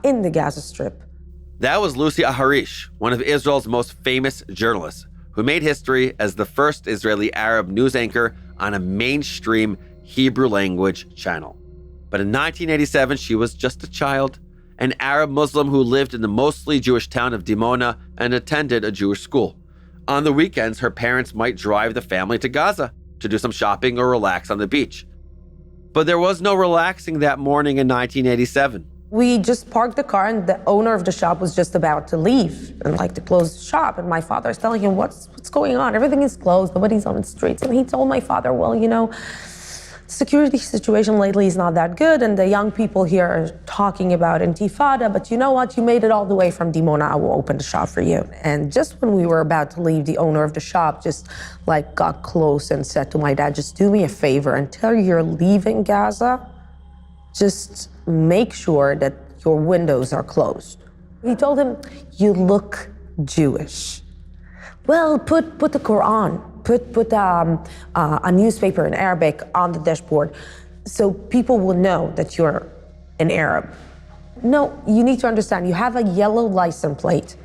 in the Gaza Strip. That was Lucy Aharish, one of Israel's most famous journalists, who made history as the first Israeli Arab news anchor on a mainstream Hebrew language channel. But in 1987, she was just a child, an Arab Muslim who lived in the mostly Jewish town of Dimona and attended a Jewish school. On the weekends, her parents might drive the family to Gaza to do some shopping or relax on the beach. But there was no relaxing that morning in 1987. We just parked the car and the owner of the shop was just about to leave and to close the shop. And my father is telling him, what's going on? Everything is closed, nobody's on the streets. And he told my father, well, security situation lately is not that good, and the young people here are talking about Intifada, but you know what? You made it all the way from Dimona. I will open the shop for you. And just when we were about to leave, the owner of the shop just got close and said to my dad, just do me a favor, until you're leaving Gaza, just make sure that your windows are closed. He told him, you look Jewish. Well, put the Quran. Put a newspaper in Arabic on the dashboard so people will know that you're an Arab. No, you need to understand, you have a yellow license plate.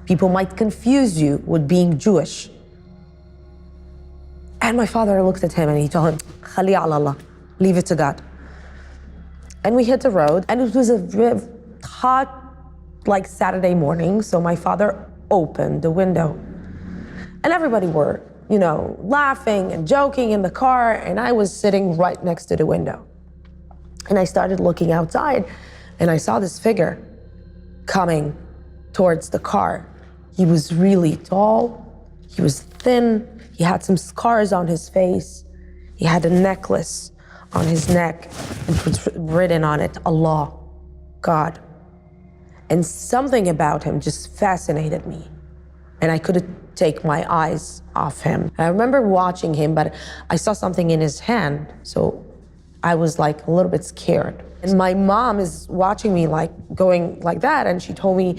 People might confuse you with being Jewish. And my father looked at him and he told him, Khali ala Allah, leave it to God. And we hit the road, and it was a hot, Saturday morning, so my father opened the window. And everybody were laughing and joking in the car, and I was sitting right next to the window. And I started looking outside, and I saw this figure coming towards the car. He was really tall, he was thin, he had some scars on his face, he had a necklace on his neck, and it was written on it, Allah, God. And something about him just fascinated me, and I couldn't take my eyes off him. And I remember watching him, but I saw something in his hand, so I was a little bit scared. And my mom is watching me going like that, and she told me,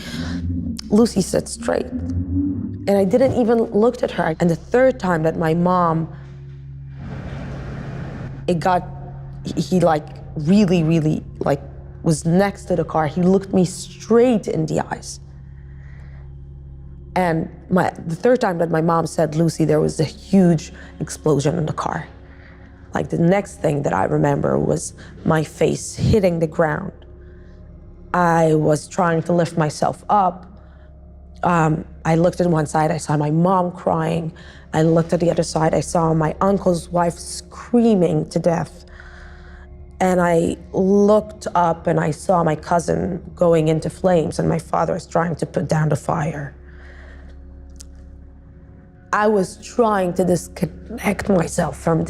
Lucy, sit straight. And I didn't even look at her. And the third time that my mom, he really, really was next to the car, he looked me straight in the eyes. And the third time that my mom said, Lucy, there was a huge explosion in the car. The next thing that I remember was my face hitting the ground. I was trying to lift myself up. I looked at one side, I saw my mom crying. I looked at the other side, I saw my uncle's wife screaming to death. And I looked up and I saw my cousin going into flames, and my father was trying to put down the fire. I was trying to disconnect myself from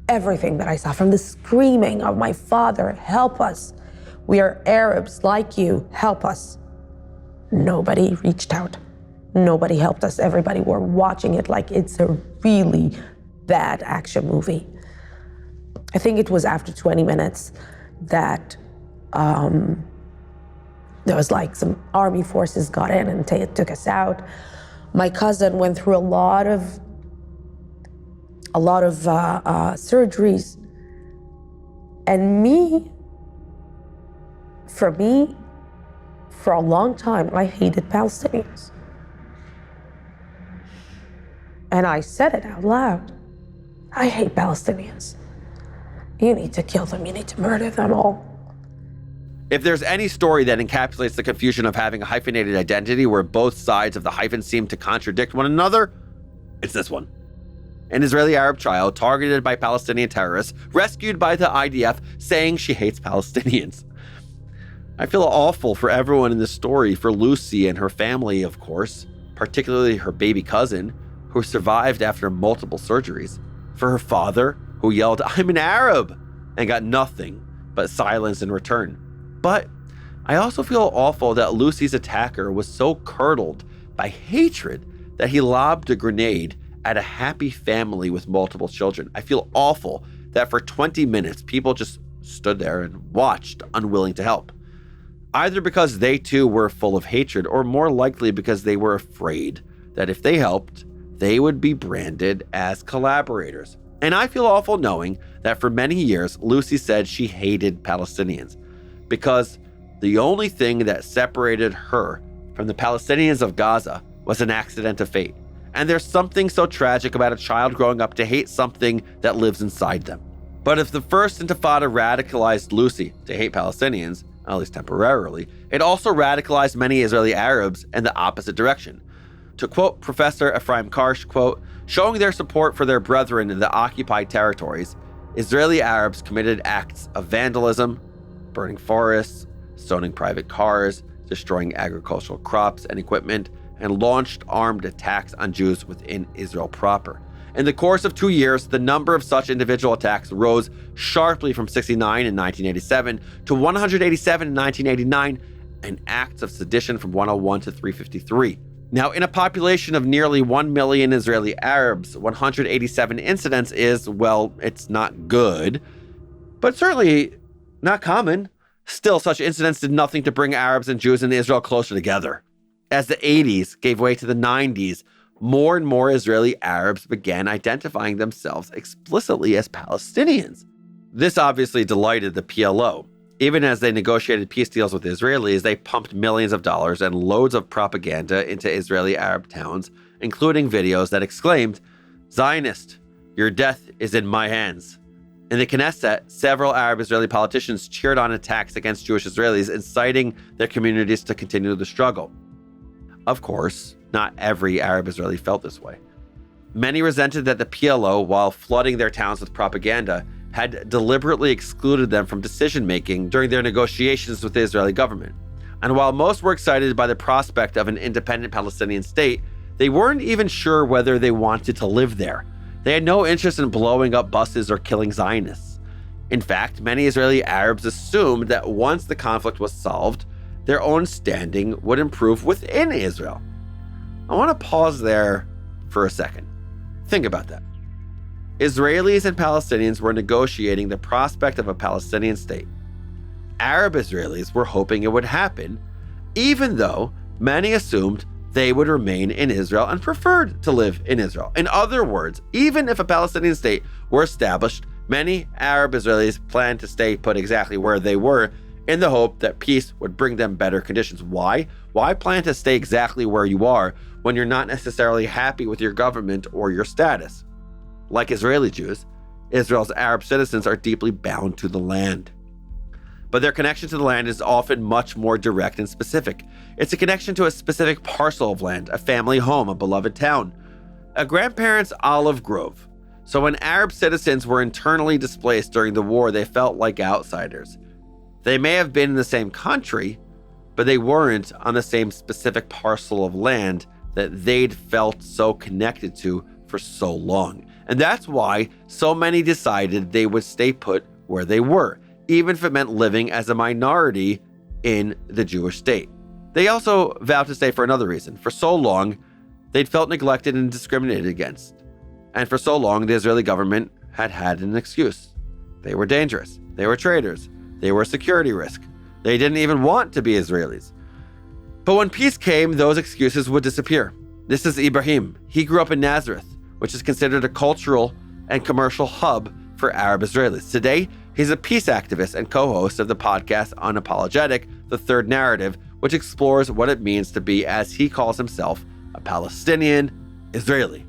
everything that I saw, from the screaming of my father, help us. We are Arabs like you, help us. Nobody reached out. Nobody helped us. Everybody were watching it like it's a really bad action movie. I think it was after 20 minutes that there was like some army forces got in and took us out. My cousin went through a lot of surgeries. And for a long time, I hated Palestinians. And I said it out loud. I hate Palestinians. You need to kill them. You need to murder them all. If there's any story that encapsulates the confusion of having a hyphenated identity where both sides of the hyphen seem to contradict one another, it's this one. An Israeli Arab child targeted by Palestinian terrorists, rescued by the IDF, saying she hates Palestinians. I feel awful for everyone in this story, for Lucy and her family, of course, particularly her baby cousin, who survived after multiple surgeries, for her father, who yelled, "I'm an Arab," and got nothing but silence in return. But I also feel awful that Lucy's attacker was so curdled by hatred that he lobbed a grenade at a happy family with multiple children. I feel awful that for 20 minutes, people just stood there and watched, unwilling to help. Either because they too were full of hatred, or more likely because they were afraid that if they helped, they would be branded as collaborators. And I feel awful knowing that for many years, Lucy said she hated Palestinians because the only thing that separated her from the Palestinians of Gaza was an accident of fate. And there's something so tragic about a child growing up to hate something that lives inside them. But if the first Intifada radicalized Lucy to hate Palestinians, at least temporarily, it also radicalized many Israeli Arabs in the opposite direction. To quote Professor Ephraim Karsh, quote, "Showing their support for their brethren in the occupied territories, Israeli Arabs committed acts of vandalism, burning forests, stoning private cars, destroying agricultural crops and equipment, and launched armed attacks on Jews within Israel proper. In the course of 2 years, the number of such individual attacks rose sharply from 69 in 1987 to 187 in 1989, and acts of sedition from 101 to 353. Now, in a population of nearly 1 million Israeli Arabs, 187 incidents is, well, it's not good, but certainly not common. Still, such incidents did nothing to bring Arabs and Jews in Israel closer together. As the 80s gave way to the 90s, more and more Israeli Arabs began identifying themselves explicitly as Palestinians. This obviously delighted the PLO. Even as they negotiated peace deals with Israelis, they pumped millions of dollars and loads of propaganda into Israeli Arab towns, including videos that exclaimed, "Zionist, your death is in my hands." In the Knesset, several Arab Israeli politicians cheered on attacks against Jewish Israelis, inciting their communities to continue the struggle. Of course, not every Arab Israeli felt this way. Many resented that the PLO, while flooding their towns with propaganda, had deliberately excluded them from decision-making during their negotiations with the Israeli government. And while most were excited by the prospect of an independent Palestinian state, they weren't even sure whether they wanted to live there. They had no interest in blowing up buses or killing Zionists. In fact, many Israeli Arabs assumed that once the conflict was solved, their own standing would improve within Israel. I want to pause there for a second. Think about that. Israelis and Palestinians were negotiating the prospect of a Palestinian state. Arab Israelis were hoping it would happen, even though many assumed they would remain in Israel and preferred to live in Israel. In other words, even if a Palestinian state were established, many Arab Israelis planned to stay put exactly where they were in the hope that peace would bring them better conditions. Why? Why plan to stay exactly where you are when you're not necessarily happy with your government or your status? Like Israeli Jews, Israel's Arab citizens are deeply bound to the land. But their connection to the land is often much more direct and specific. It's a connection to a specific parcel of land, a family home, a beloved town, a grandparent's olive grove. So when Arab citizens were internally displaced during the war, they felt like outsiders. They may have been in the same country, but they weren't on the same specific parcel of land that they'd felt so connected to for so long. And that's why so many decided they would stay put where they were, even if it meant living as a minority in the Jewish state. They also vowed to stay for another reason. For so long, they'd felt neglected and discriminated against. And for so long, the Israeli government had an excuse. They were dangerous. They were traitors. They were a security risk. They didn't even want to be Israelis. But when peace came, those excuses would disappear. This is Ibrahim. He grew up in Nazareth, which is considered a cultural and commercial hub for Arab Israelis. Today, he's a peace activist and co-host of the podcast Unapologetic, The Third Narrative, which explores what it means to be, as he calls himself, a Palestinian Israeli.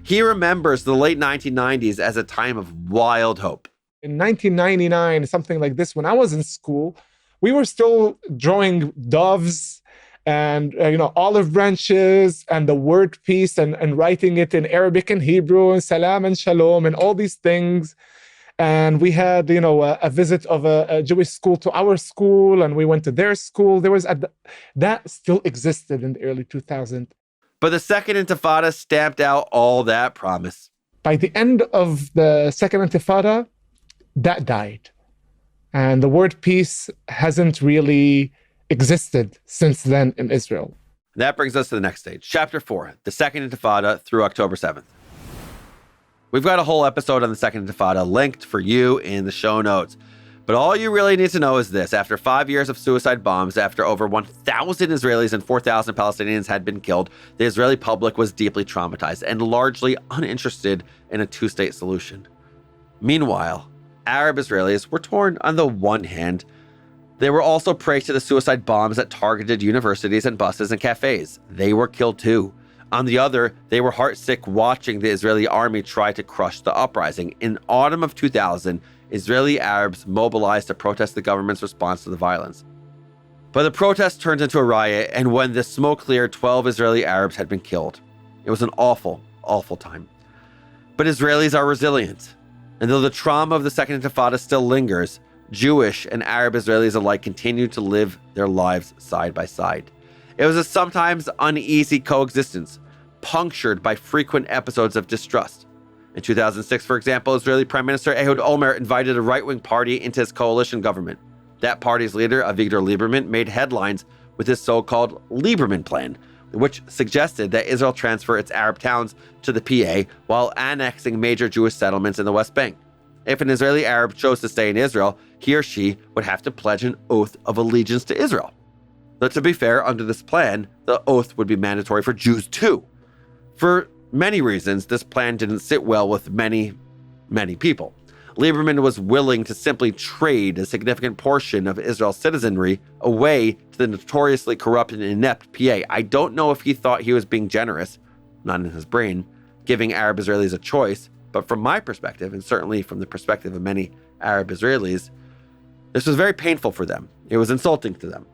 He remembers the late 1990s as a time of wild hope. In 1999, something like this, when I was in school, we were still drawing doves and olive branches and the word peace and writing it in Arabic and Hebrew and salam and shalom and all these things. And we had, a visit of a Jewish school to our school, and we went to their school. There was that still existed in the early 2000s. But the Second Intifada stamped out all that promise. By the end of the Second Intifada, that died. And the word peace hasn't really existed since then in Israel. That brings us to the next stage. Chapter 4, the Second Intifada through October 7th. We've got a whole episode on the Second Intifada linked for you in the show notes. But all you really need to know is this. After 5 years of suicide bombs, after over 1,000 Israelis and 4,000 Palestinians had been killed, the Israeli public was deeply traumatized and largely uninterested in a two-state solution. Meanwhile, Arab Israelis were torn. On the one hand, they were also prey to the suicide bombs that targeted universities and buses and cafes. They were killed too. On the other, they were heartsick watching the Israeli army try to crush the uprising. In autumn of 2000, Israeli Arabs mobilized to protest the government's response to the violence. But the protest turned into a riot, and when the smoke cleared, 12 Israeli Arabs had been killed. It was an awful, awful time. But Israelis are resilient. And though the trauma of the Second Intifada still lingers, Jewish and Arab Israelis alike continue to live their lives side by side. It was a sometimes uneasy coexistence, punctured by frequent episodes of distrust. In 2006, for example, Israeli Prime Minister Ehud Olmert invited a right-wing party into his coalition government. That party's leader, Avigdor Lieberman, made headlines with his so-called Lieberman Plan, which suggested that Israel transfer its Arab towns to the PA while annexing major Jewish settlements in the West Bank. If an Israeli Arab chose to stay in Israel, he or she would have to pledge an oath of allegiance to Israel. But to be fair, under this plan, the oath would be mandatory for Jews too. For many reasons, this plan didn't sit well with many people. Lieberman was willing to simply trade a significant portion of Israel's citizenry away to the notoriously corrupt and inept PA. I don't know if he thought he was being generous, not in his brain, giving Arab Israelis a choice, but from my perspective, and certainly from the perspective of many Arab Israelis, this was very painful for them. It was insulting to them.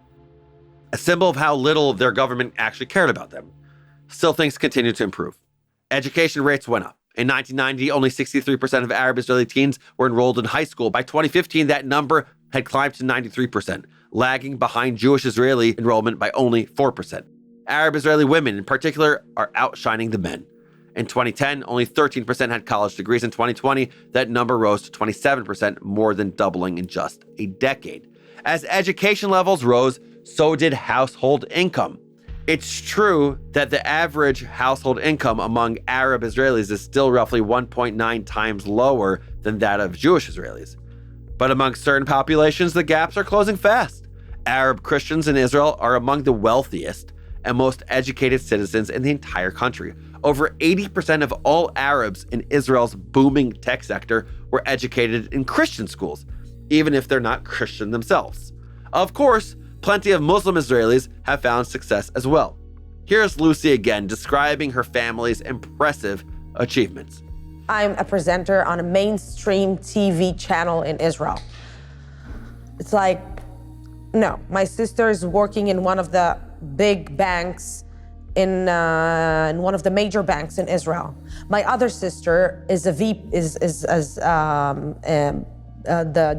A symbol of how little their government actually cared about them. Still, things continued to improve. Education rates went up. In 1990, only 63% of Arab Israeli teens were enrolled in high school. By 2015, that number had climbed to 93%, lagging behind Jewish Israeli enrollment by only 4%. Arab Israeli women, in particular, are outshining the men. In 2010, only 13% had college degrees. In 2020, that number rose to 27%, more than doubling in just a decade. As education levels rose, so did household income. It's true that the average household income among Arab Israelis is still roughly 1.9 times lower than that of Jewish Israelis. But among certain populations, the gaps are closing fast. Arab Christians in Israel are among the wealthiest and most educated citizens in the entire country. Over 80% of all Arabs in Israel's booming tech sector were educated in Christian schools, even if they're not Christian themselves. Of course, plenty of Muslim Israelis have found success as well. Here's Lucy again describing her family's impressive achievements. I'm a presenter on a mainstream TV channel in Israel. It's like, no, my sister is working in one of the big banks in one of the major banks in Israel. My other sister is the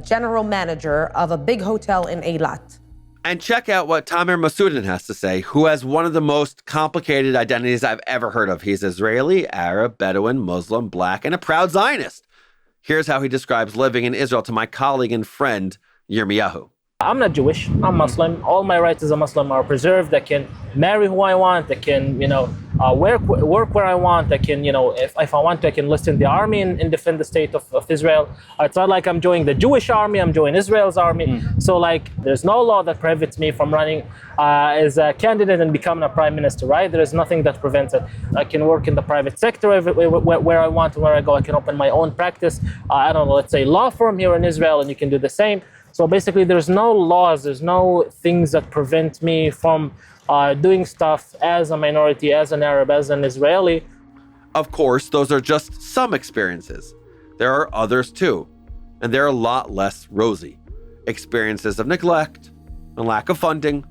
general manager of a big hotel in Eilat. And check out what Tamer Massoudin has to say, who has one of the most complicated identities I've ever heard of. He's Israeli, Arab, Bedouin, Muslim, Black, and a proud Zionist. Here's how he describes living in Israel to my colleague and friend, Yirmiyahu. I'm not Jewish, I'm Muslim. All my rights as a Muslim are preserved. I can marry who I want. I can, work where I want. I can, if I want to, I can enlist in the army and defend the state of Israel. It's not like I'm joining the Jewish army, I'm joining Israel's army. So like, there's no law that prohibits me from running as a candidate and becoming a prime minister, right? There is nothing that prevents it. I can work in the private sector where I want and where I go. I can open my own practice, I don't know, let's say law firm here in Israel, and you can do the same. So basically, there's no laws, there's no things that prevent me from doing stuff as a minority, as an Arab, as an Israeli. Of course, those are just some experiences. There are others too, and they're a lot less rosy. Experiences of neglect, and lack of funding,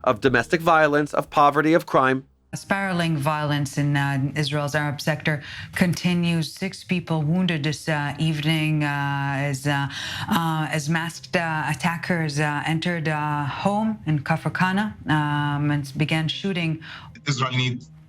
of domestic violence, of poverty, of crime. Spiraling violence in Israel's Arab sector continues. 6 people wounded this evening as masked attackers entered a home in Kafr Qasim and began shooting. Israel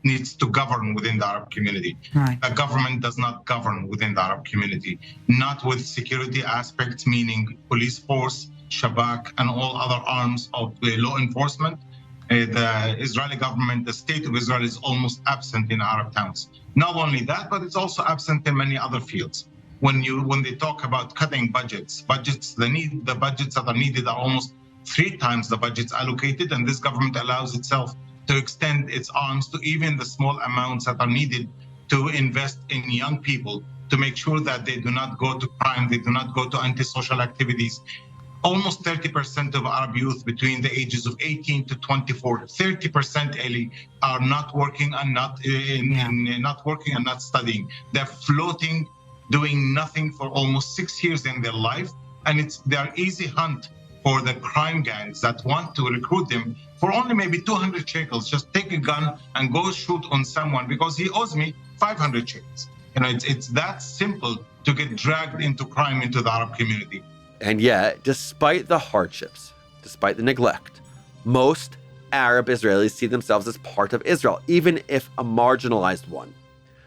needs to govern within the Arab community. Right. A government does not govern within the Arab community, not with security aspects, meaning police force, Shabak, and all other arms of law enforcement. The Israeli government, the state of Israel, is almost absent in Arab towns. Not only that, but it's also absent in many other fields. When they talk about cutting budgets, the budgets that are needed are almost 3 times the budgets allocated, and this government allows itself to extend its arms to even the small amounts that are needed to invest in young people, to make sure that they do not go to crime, they do not go to antisocial activities. Almost 30% of Arab youth between the ages of 18 to 24, 30%, Eli, are not working and not studying. They're floating, doing nothing for almost 6 years in their life, and they're easy hunt for the crime gangs that want to recruit them for only maybe 200 shekels. Just take a gun and go shoot on someone because he owes me 500 shekels. It's that simple to get dragged into crime into the Arab community. And yet, despite the hardships, despite the neglect, most Arab Israelis see themselves as part of Israel, even if a marginalized one.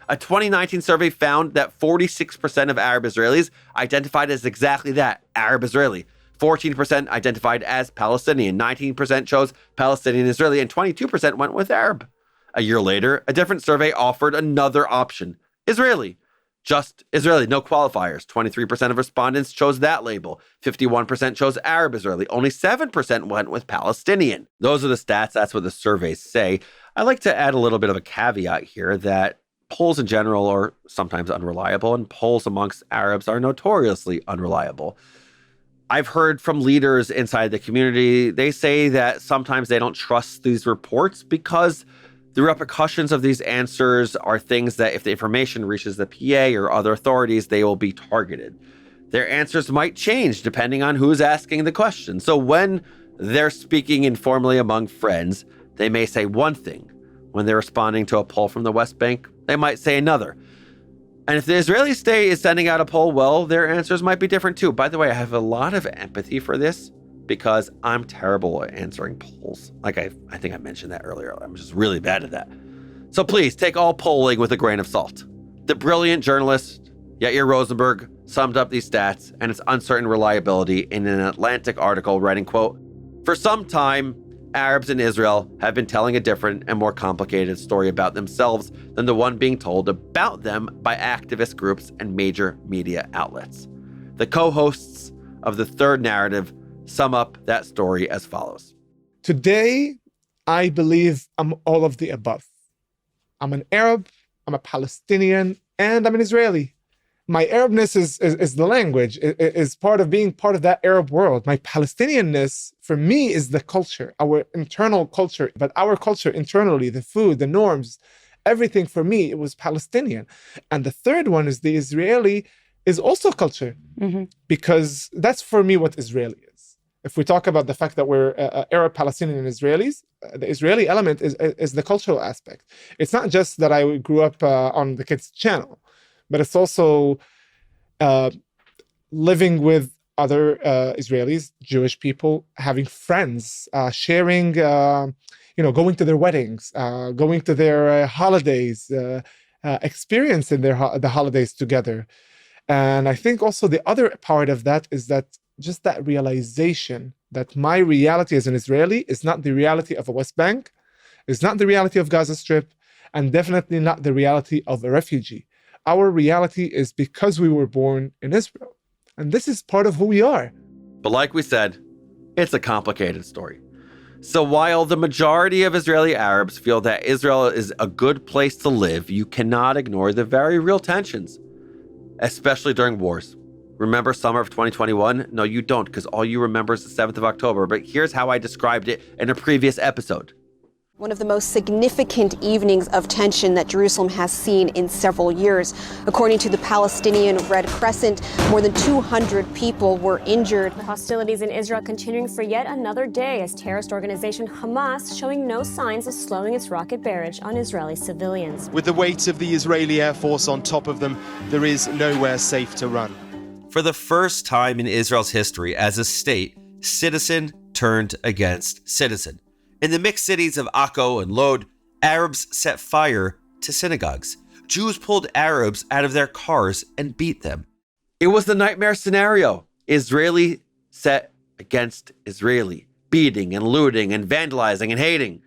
A 2019 survey found that 46% of Arab Israelis identified as exactly that, Arab Israeli. 14% identified as Palestinian, 19% chose Palestinian Israeli, and 22% went with Arab. A year later, a different survey offered another option, Israeli. Just Israeli, no qualifiers. 23% of respondents chose that label. 51% chose Arab Israeli. Only 7% went with Palestinian. Those are the stats. That's what the surveys say. I like to add a little bit of a caveat here that polls in general are sometimes unreliable, and polls amongst Arabs are notoriously unreliable. I've heard from leaders inside the community, they say that sometimes they don't trust these reports because the repercussions of these answers are things that if the information reaches the PA or other authorities, they will be targeted. Their answers might change depending on who's asking the question. So when they're speaking informally among friends, they may say one thing. When they're responding to a poll from the West Bank, they might say another. And if the Israeli state is sending out a poll, well, their answers might be different too. By the way, I have a lot of empathy for this because I'm terrible at answering polls. Like I think I mentioned that earlier. I'm just really bad at that. So please take all polling with a grain of salt. The brilliant journalist Yair Rosenberg summed up these stats and its uncertain reliability in an Atlantic article writing, quote, "For some time, Arabs in Israel have been telling a different and more complicated story about themselves than the one being told about them by activist groups and major media outlets." The co-hosts of the third narrative sum up that story as follows. Today, I believe I'm all of the above. I'm an Arab, I'm a Palestinian, and I'm an Israeli. My Arabness is the language, is part of being part of that Arab world. My Palestinianness, for me, is the culture, our internal culture. But our culture internally, the food, the norms, everything for me, it was Palestinian. And the third one is the Israeli, is also culture. Because that's for me what Israeli is. If we talk about the fact that we're Arab, Palestinian, and Israelis, the Israeli element is the cultural aspect. It's not just that I grew up on the kids' channel, but it's also living with other Israelis, Jewish people, having friends, sharing, going to their weddings, going to their holidays, experiencing the holidays together. And I think also the other part of that is that just that realization that my reality as an Israeli is not the reality of a West Bank, is not the reality of Gaza Strip, and definitely not the reality of a refugee. Our reality is because we were born in Israel. And this is part of who we are. But like we said, it's a complicated story. So while the majority of Israeli Arabs feel that Israel is a good place to live, you cannot ignore the very real tensions, especially during wars. Remember summer of 2021? No, you don't, because all you remember is the 7th of October. But here's how I described it in a previous episode. One of the most significant evenings of tension that Jerusalem has seen in several years. According to the Palestinian Red Crescent, more than 200 people were injured. Hostilities in Israel continuing for yet another day as terrorist organization Hamas showing no signs of slowing its rocket barrage on Israeli civilians. With the weight of the Israeli Air Force on top of them, there is nowhere safe to run. For the first time in Israel's history as a state, citizen turned against citizen. In the mixed cities of Akko and Lod, Arabs set fire to synagogues. Jews pulled Arabs out of their cars and beat them. It was the nightmare scenario. Israeli set against Israeli, beating and looting and vandalizing and hating.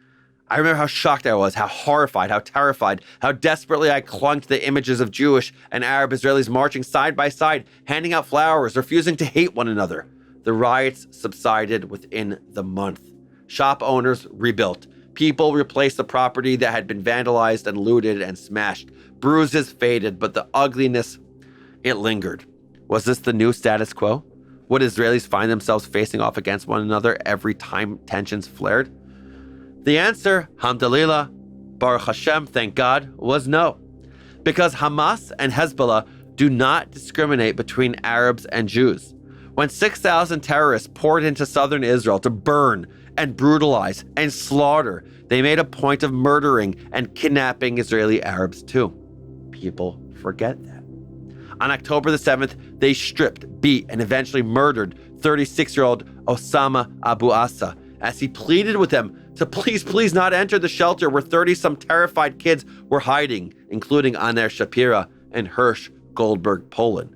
I remember how shocked I was, how horrified, how terrified, how desperately I clung to the images of Jewish and Arab Israelis marching side by side, handing out flowers, refusing to hate one another. The riots subsided within the month. Shop owners rebuilt. People replaced the property that had been vandalized and looted and smashed. Bruises faded, but the ugliness, it lingered. Was this the new status quo? Would Israelis find themselves facing off against one another every time tensions flared? The answer, Alhamdulillah, Baruch Hashem, thank God, was no. Because Hamas and Hezbollah do not discriminate between Arabs and Jews. When 6,000 terrorists poured into southern Israel to burn and brutalize and slaughter, they made a point of murdering and kidnapping Israeli Arabs too. People forget that. On October the 7th, they stripped, beat, and eventually murdered 36-year-old Osama Abu Assa as he pleaded with them to please not enter the shelter where 30-some terrified kids were hiding, including Aner Shapira and Hirsch Goldberg Poland.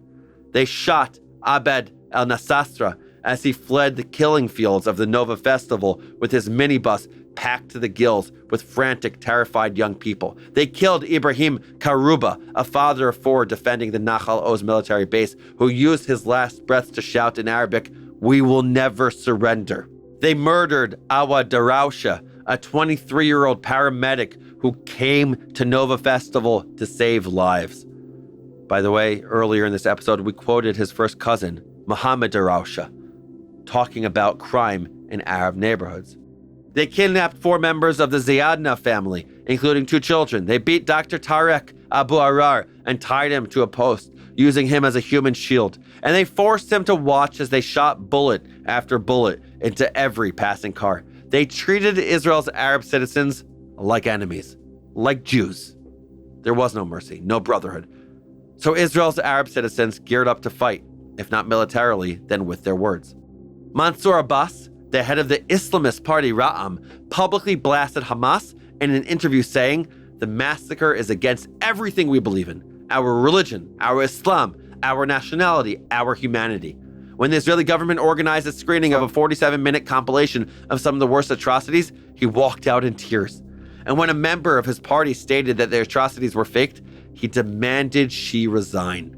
They shot Abed El-Nassasra as he fled the killing fields of the Nova Festival with his minibus packed to the gills with frantic, terrified young people. They killed Ibrahim Karouba, a father of four defending the Nahal Oz military base, who used his last breaths to shout in Arabic, "We will never surrender." They murdered Awa Darausha, a 23-year-old paramedic who came to Nova Festival to save lives. By the way, earlier in this episode, we quoted his first cousin, Mohammed Darausha, talking about crime in Arab neighborhoods. They kidnapped 4 members of the Ziadna family, including 2 children. They beat Dr. Tarek Abu Arar and tied him to a post, using him as a human shield. And they forced him to watch as they shot bullet after bullet into every passing car. They treated Israel's Arab citizens like enemies, like Jews. There was no mercy, no brotherhood. So Israel's Arab citizens geared up to fight, if not militarily, then with their words. Mansour Abbas, the head of the Islamist party Ra'am, publicly blasted Hamas in an interview saying, "The massacre is against everything we believe in, our religion, our Islam, our nationality, our humanity." When the Israeli government organized a screening of a 47-minute compilation of some of the worst atrocities, he walked out in tears. And when a member of his party stated that the atrocities were faked, he demanded she resign.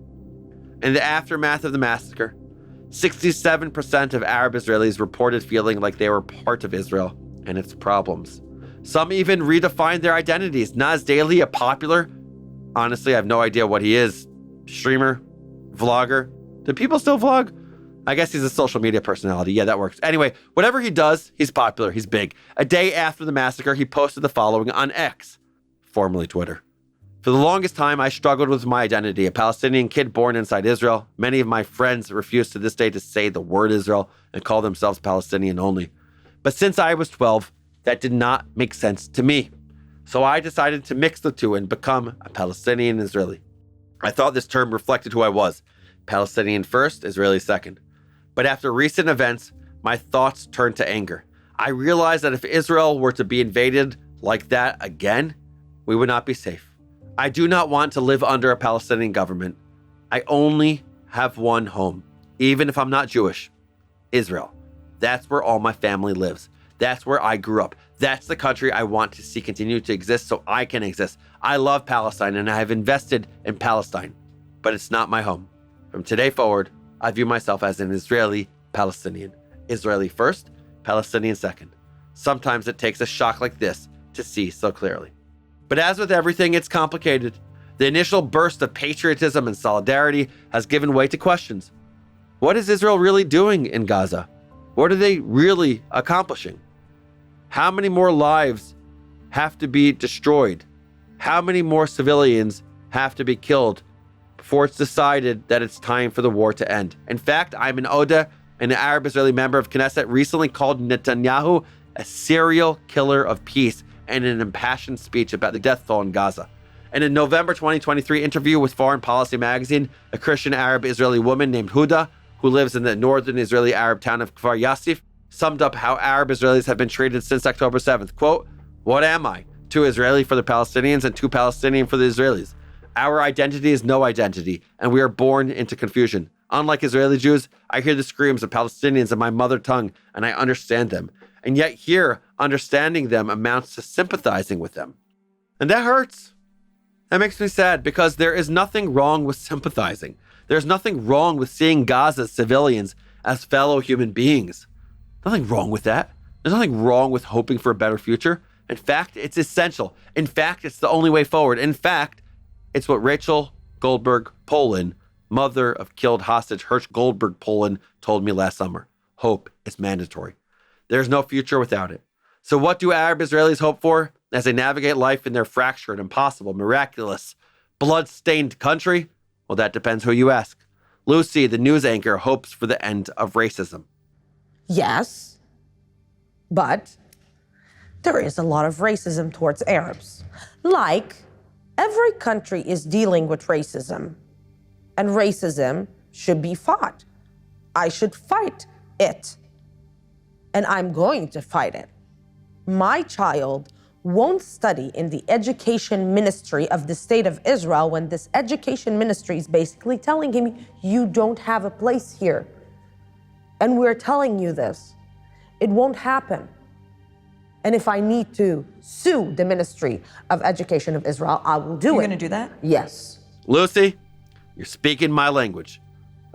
In the aftermath of the massacre, 67% of Arab Israelis reported feeling like they were part of Israel and its problems. Some even redefined their identities. Naz Daily, a popular, honestly, I have no idea what he is, streamer, vlogger. Do people still vlog? I guess he's a social media personality. Yeah, that works. Anyway, whatever he does, he's popular, he's big. A day after the massacre, he posted the following on X, formerly Twitter. For the longest time, I struggled with my identity, a Palestinian kid born inside Israel. Many of my friends refuse to this day to say the word Israel and call themselves Palestinian only. But since I was 12, that did not make sense to me. So I decided to mix the two and become a Palestinian Israeli. I thought this term reflected who I was. Palestinian first, Israeli second. But after recent events, my thoughts turned to anger. I realized that if Israel were to be invaded like that again, we would not be safe. I do not want to live under a Palestinian government. I only have one home, even if I'm not Jewish. Israel. That's where all my family lives. That's where I grew up. That's the country I want to see continue to exist so I can exist. I love Palestine and I have invested in Palestine, but it's not my home. From today forward, I view myself as an Israeli Palestinian. Israeli first, Palestinian second. Sometimes it takes a shock like this to see so clearly. But as with everything, it's complicated. The initial burst of patriotism and solidarity has given way to questions. What is Israel really doing in Gaza? What are they really accomplishing? How many more lives have to be destroyed? How many more civilians have to be killed before it's decided that it's time for the war to end? In fact, Ayman Odeh, an Arab-Israeli member of Knesset, recently called Netanyahu a serial killer of peace in an impassioned speech about the death toll in Gaza. In a November 2023 interview with Foreign Policy magazine, a Christian Arab-Israeli woman named Huda, who lives in the northern Israeli Arab town of Kfar Yassif, summed up how Arab Israelis have been treated since October 7th. Quote, "What am I? Too Israeli for the Palestinians and too Palestinian for the Israelis. Our identity is no identity, and we are born into confusion. Unlike Israeli Jews, I hear the screams of Palestinians in my mother tongue, and I understand them. And yet here, understanding them amounts to sympathizing with them." And that hurts. That makes me sad because there is nothing wrong with sympathizing. There's nothing wrong with seeing Gaza's civilians as fellow human beings. Nothing wrong with that. There's nothing wrong with hoping for a better future. In fact, it's essential. In fact, it's the only way forward. In fact, it's what Rachel Goldberg Polin, mother of killed hostage Hirsch Goldberg Polin, told me last summer. Hope is mandatory. There's no future without it. So what do Arab Israelis hope for as they navigate life in their fractured, impossible, miraculous, blood-stained country? Well, that depends who you ask. Lucy, the news anchor, hopes for the end of racism. Yes, but there is a lot of racism towards Arabs. Like, every country is dealing with racism, and racism should be fought. I should fight it, and I'm going to fight it. My child won't study in the education ministry of the state of Israel when this education ministry is basically telling him, you don't have a place here. And we're telling you this. It won't happen. And if I need to sue the Ministry of Education of Israel, I will do it. You're going to do that? Yes. Lucy, you're speaking my language.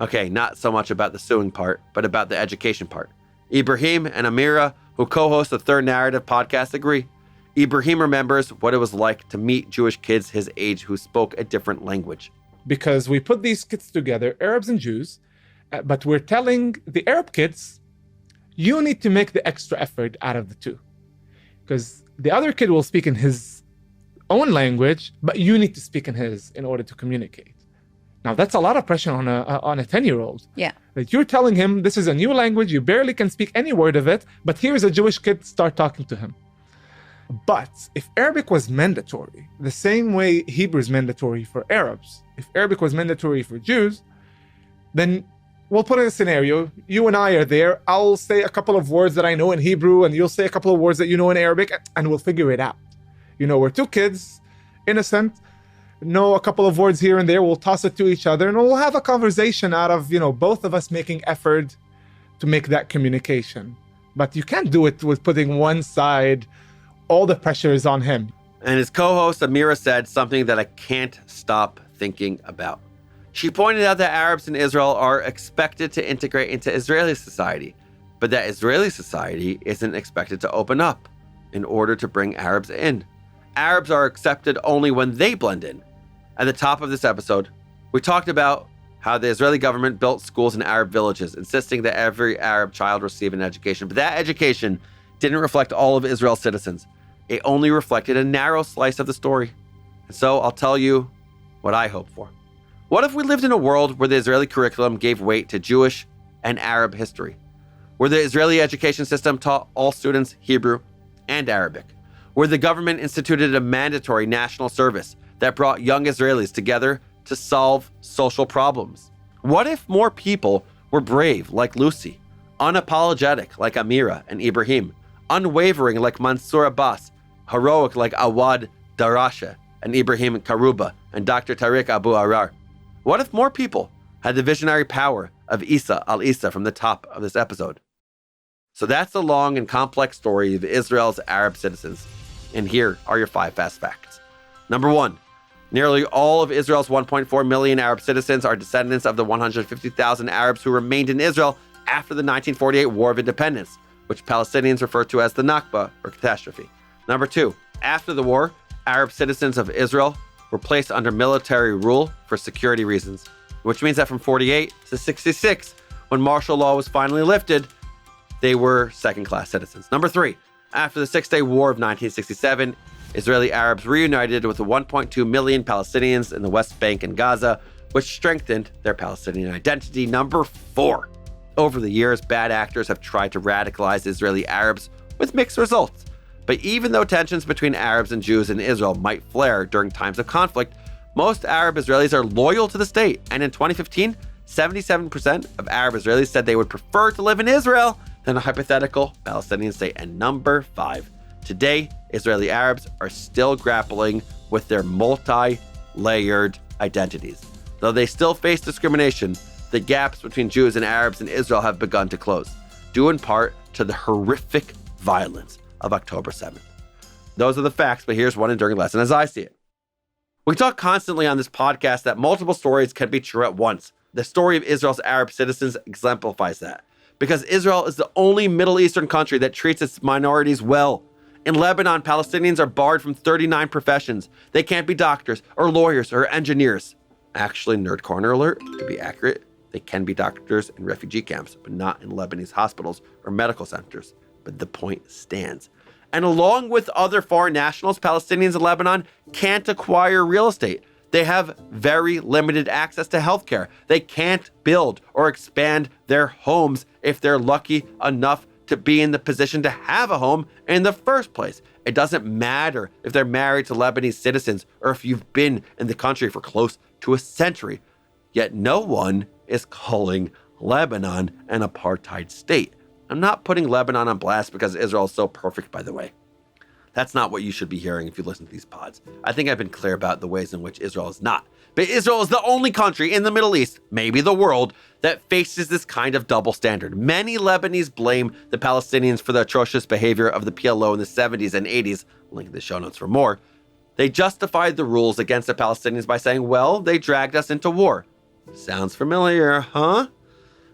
Okay, not so much about the suing part, but about the education part. Ibrahim and Amira, who co-host the Third Narrative podcast, agree. Ibrahim remembers what it was like to meet Jewish kids his age who spoke a different language. Because we put these kids together, Arabs and Jews, but we're telling the Arab kids, you need to make the extra effort out of the two. Because the other kid will speak in his own language, but you need to speak in his in order to communicate. Now, that's a lot of pressure on a 10-year-old. Yeah. That you're telling him this is a new language, you barely can speak any word of it, but here's a Jewish kid, start talking to him. But if Arabic was mandatory, the same way Hebrew is mandatory for Arabs, if Arabic was mandatory for Jews, then we'll put in a scenario. You and I are there. I'll say a couple of words that I know in Hebrew, and you'll say a couple of words that you know in Arabic, and we'll figure it out. You know, we're two kids, innocent, know a couple of words here and there. We'll toss it to each other, and we'll have a conversation out of, both of us making effort to make that communication. But you can't do it with putting one side, all the pressure is on him. And his co-host Amira said something that I can't stop thinking about. She pointed out that Arabs in Israel are expected to integrate into Israeli society, but that Israeli society isn't expected to open up in order to bring Arabs in. Arabs are accepted only when they blend in. At the top of this episode, we talked about how the Israeli government built schools in Arab villages, insisting that every Arab child receive an education. But that education didn't reflect all of Israel's citizens. It only reflected a narrow slice of the story. And so I'll tell you what I hope for. What if we lived in a world where the Israeli curriculum gave weight to Jewish and Arab history? Where the Israeli education system taught all students Hebrew and Arabic? Where the government instituted a mandatory national service that brought young Israelis together to solve social problems? What if more people were brave like Lucy, unapologetic like Amira and Ibrahim, unwavering like Mansour Abbas, heroic like Awad Darasha and Ibrahim Karuba and Dr. Tariq Abu Arar? What if more people had the visionary power of Isa al-Isa from the top of this episode? So that's the long and complex story of Israel's Arab citizens. And here are your 5 fast facts. Number 1, nearly all of Israel's 1.4 million Arab citizens are descendants of the 150,000 Arabs who remained in Israel after the 1948 War of Independence, which Palestinians refer to as the Nakba, or catastrophe. Number 2, after the war, Arab citizens of Israel were placed under military rule for security reasons, which means that from 48 to 66, when martial law was finally lifted, they were second-class citizens. Number 3, after the Six-Day War of 1967, Israeli Arabs reunited with the 1.2 million Palestinians in the West Bank and Gaza, which strengthened their Palestinian identity. Number 4, over the years, bad actors have tried to radicalize Israeli Arabs with mixed results. But even though tensions between Arabs and Jews in Israel might flare during times of conflict, most Arab Israelis are loyal to the state. And in 2015, 77% of Arab Israelis said they would prefer to live in Israel than a hypothetical Palestinian state. And number 5, today, Israeli Arabs are still grappling with their multi-layered identities. Though they still face discrimination, the gaps between Jews and Arabs in Israel have begun to close, due in part to the horrific violence of October 7th. Those are the facts, but here's one enduring lesson as I see it. We talk constantly on this podcast that multiple stories can be true at once. The story of Israel's Arab citizens exemplifies that, because Israel is the only Middle Eastern country that treats its minorities well. In Lebanon, Palestinians are barred from 39 professions. They can't be doctors or lawyers or engineers. Actually, nerd corner alert, to be accurate, they can be doctors in refugee camps, but not in Lebanese hospitals or medical centers. But the point stands. And along with other foreign nationals, Palestinians in Lebanon can't acquire real estate. They have very limited access to healthcare. They can't build or expand their homes if they're lucky enough to be in the position to have a home in the first place. It doesn't matter if they're married to Lebanese citizens or if you've been in the country for close to a century. Yet no one is calling Lebanon an apartheid state. I'm not putting Lebanon on blast because Israel is so perfect, by the way. That's not what you should be hearing if you listen to these pods. I think I've been clear about the ways in which Israel is not. But Israel is the only country in the Middle East, maybe the world, that faces this kind of double standard. Many Lebanese blame the Palestinians for the atrocious behavior of the PLO in the 70s and 80s. Link in the show notes for more. They justified the rules against the Palestinians by saying, well, they dragged us into war. Sounds familiar, huh?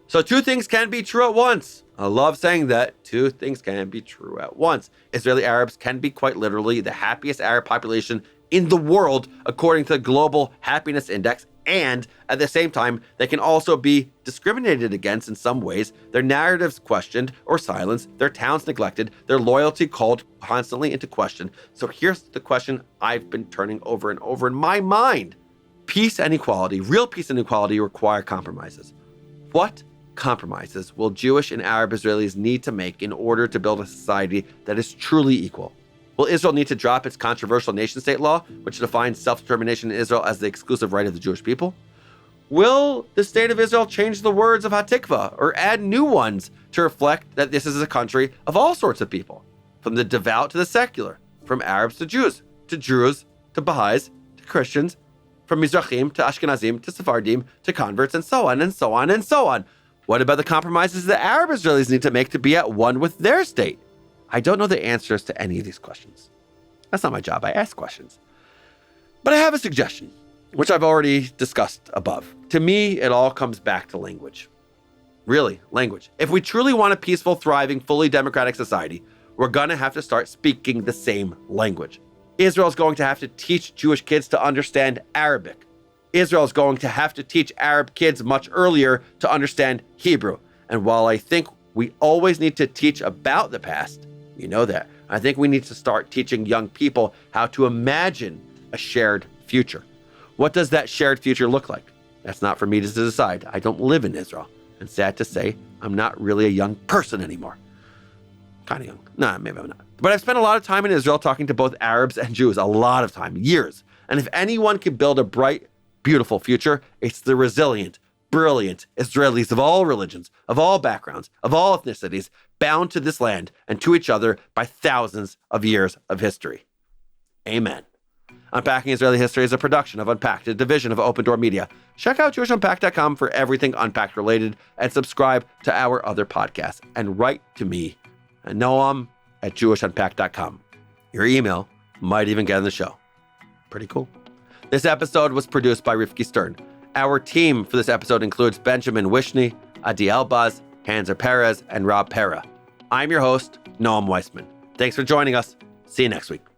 So 2 things can be true at once. I love saying that 2 things can be true at once. Israeli Arabs can be quite literally the happiest Arab population in the world, according to the Global Happiness Index. And at the same time, they can also be discriminated against in some ways, their narratives questioned or silenced, their towns neglected, their loyalty called constantly into question. So here's the question I've been turning over and over in my mind. Peace and equality, real peace and equality require compromises. What compromises will Jewish and Arab Israelis need to make in order to build a society that is truly equal? Will Israel need to drop its controversial nation-state law, which defines self-determination in Israel as the exclusive right of the Jewish people? Will the state of Israel change the words of Hatikva or add new ones to reflect that this is a country of all sorts of people, from the devout to the secular, from Arabs to Jews, to Baha'is, to Christians, from Mizrahim to Ashkenazim to Sephardim to converts, and so on and so on and so on? What about the compromises that Arab Israelis need to make to be at one with their state? I don't know the answers to any of these questions. That's not my job. I ask questions. But I have a suggestion, which I've already discussed above. To me, it all comes back to language. Really, language. If we truly want a peaceful, thriving, fully democratic society, we're going to have to start speaking the same language. Israel's going to have to teach Jewish kids to understand Arabic. Israel's going to have to teach Arab kids much earlier to understand Hebrew. And while I think we always need to teach about the past, you know that, I think we need to start teaching young people how to imagine a shared future. What does that shared future look like? That's not for me to decide. I don't live in Israel. And sad to say, I'm not really a young person anymore. Kind of young. Nah, maybe I'm not. But I've spent a lot of time in Israel talking to both Arabs and Jews, a lot of time, years. And if anyone can build a bright, beautiful future, it's the resilient, brilliant Israelis of all religions, of all backgrounds, of all ethnicities, bound to this land and to each other by thousands of years of history. Amen. Unpacking Israeli History is a production of Unpacked, a division of Open Door Media. Check out JewishUnpacked.com for everything Unpacked related, and subscribe to our other podcasts. And write to me at noam@JewishUnpacked.com. Your email might even get in the show. Pretty cool. This episode was produced by Rifki Stern. Our team for this episode includes Benjamin Wishney, Adi Elbaz, Hanser Perez, and Rob Pera. I'm your host, Noam Weissman. Thanks for joining us. See you next week.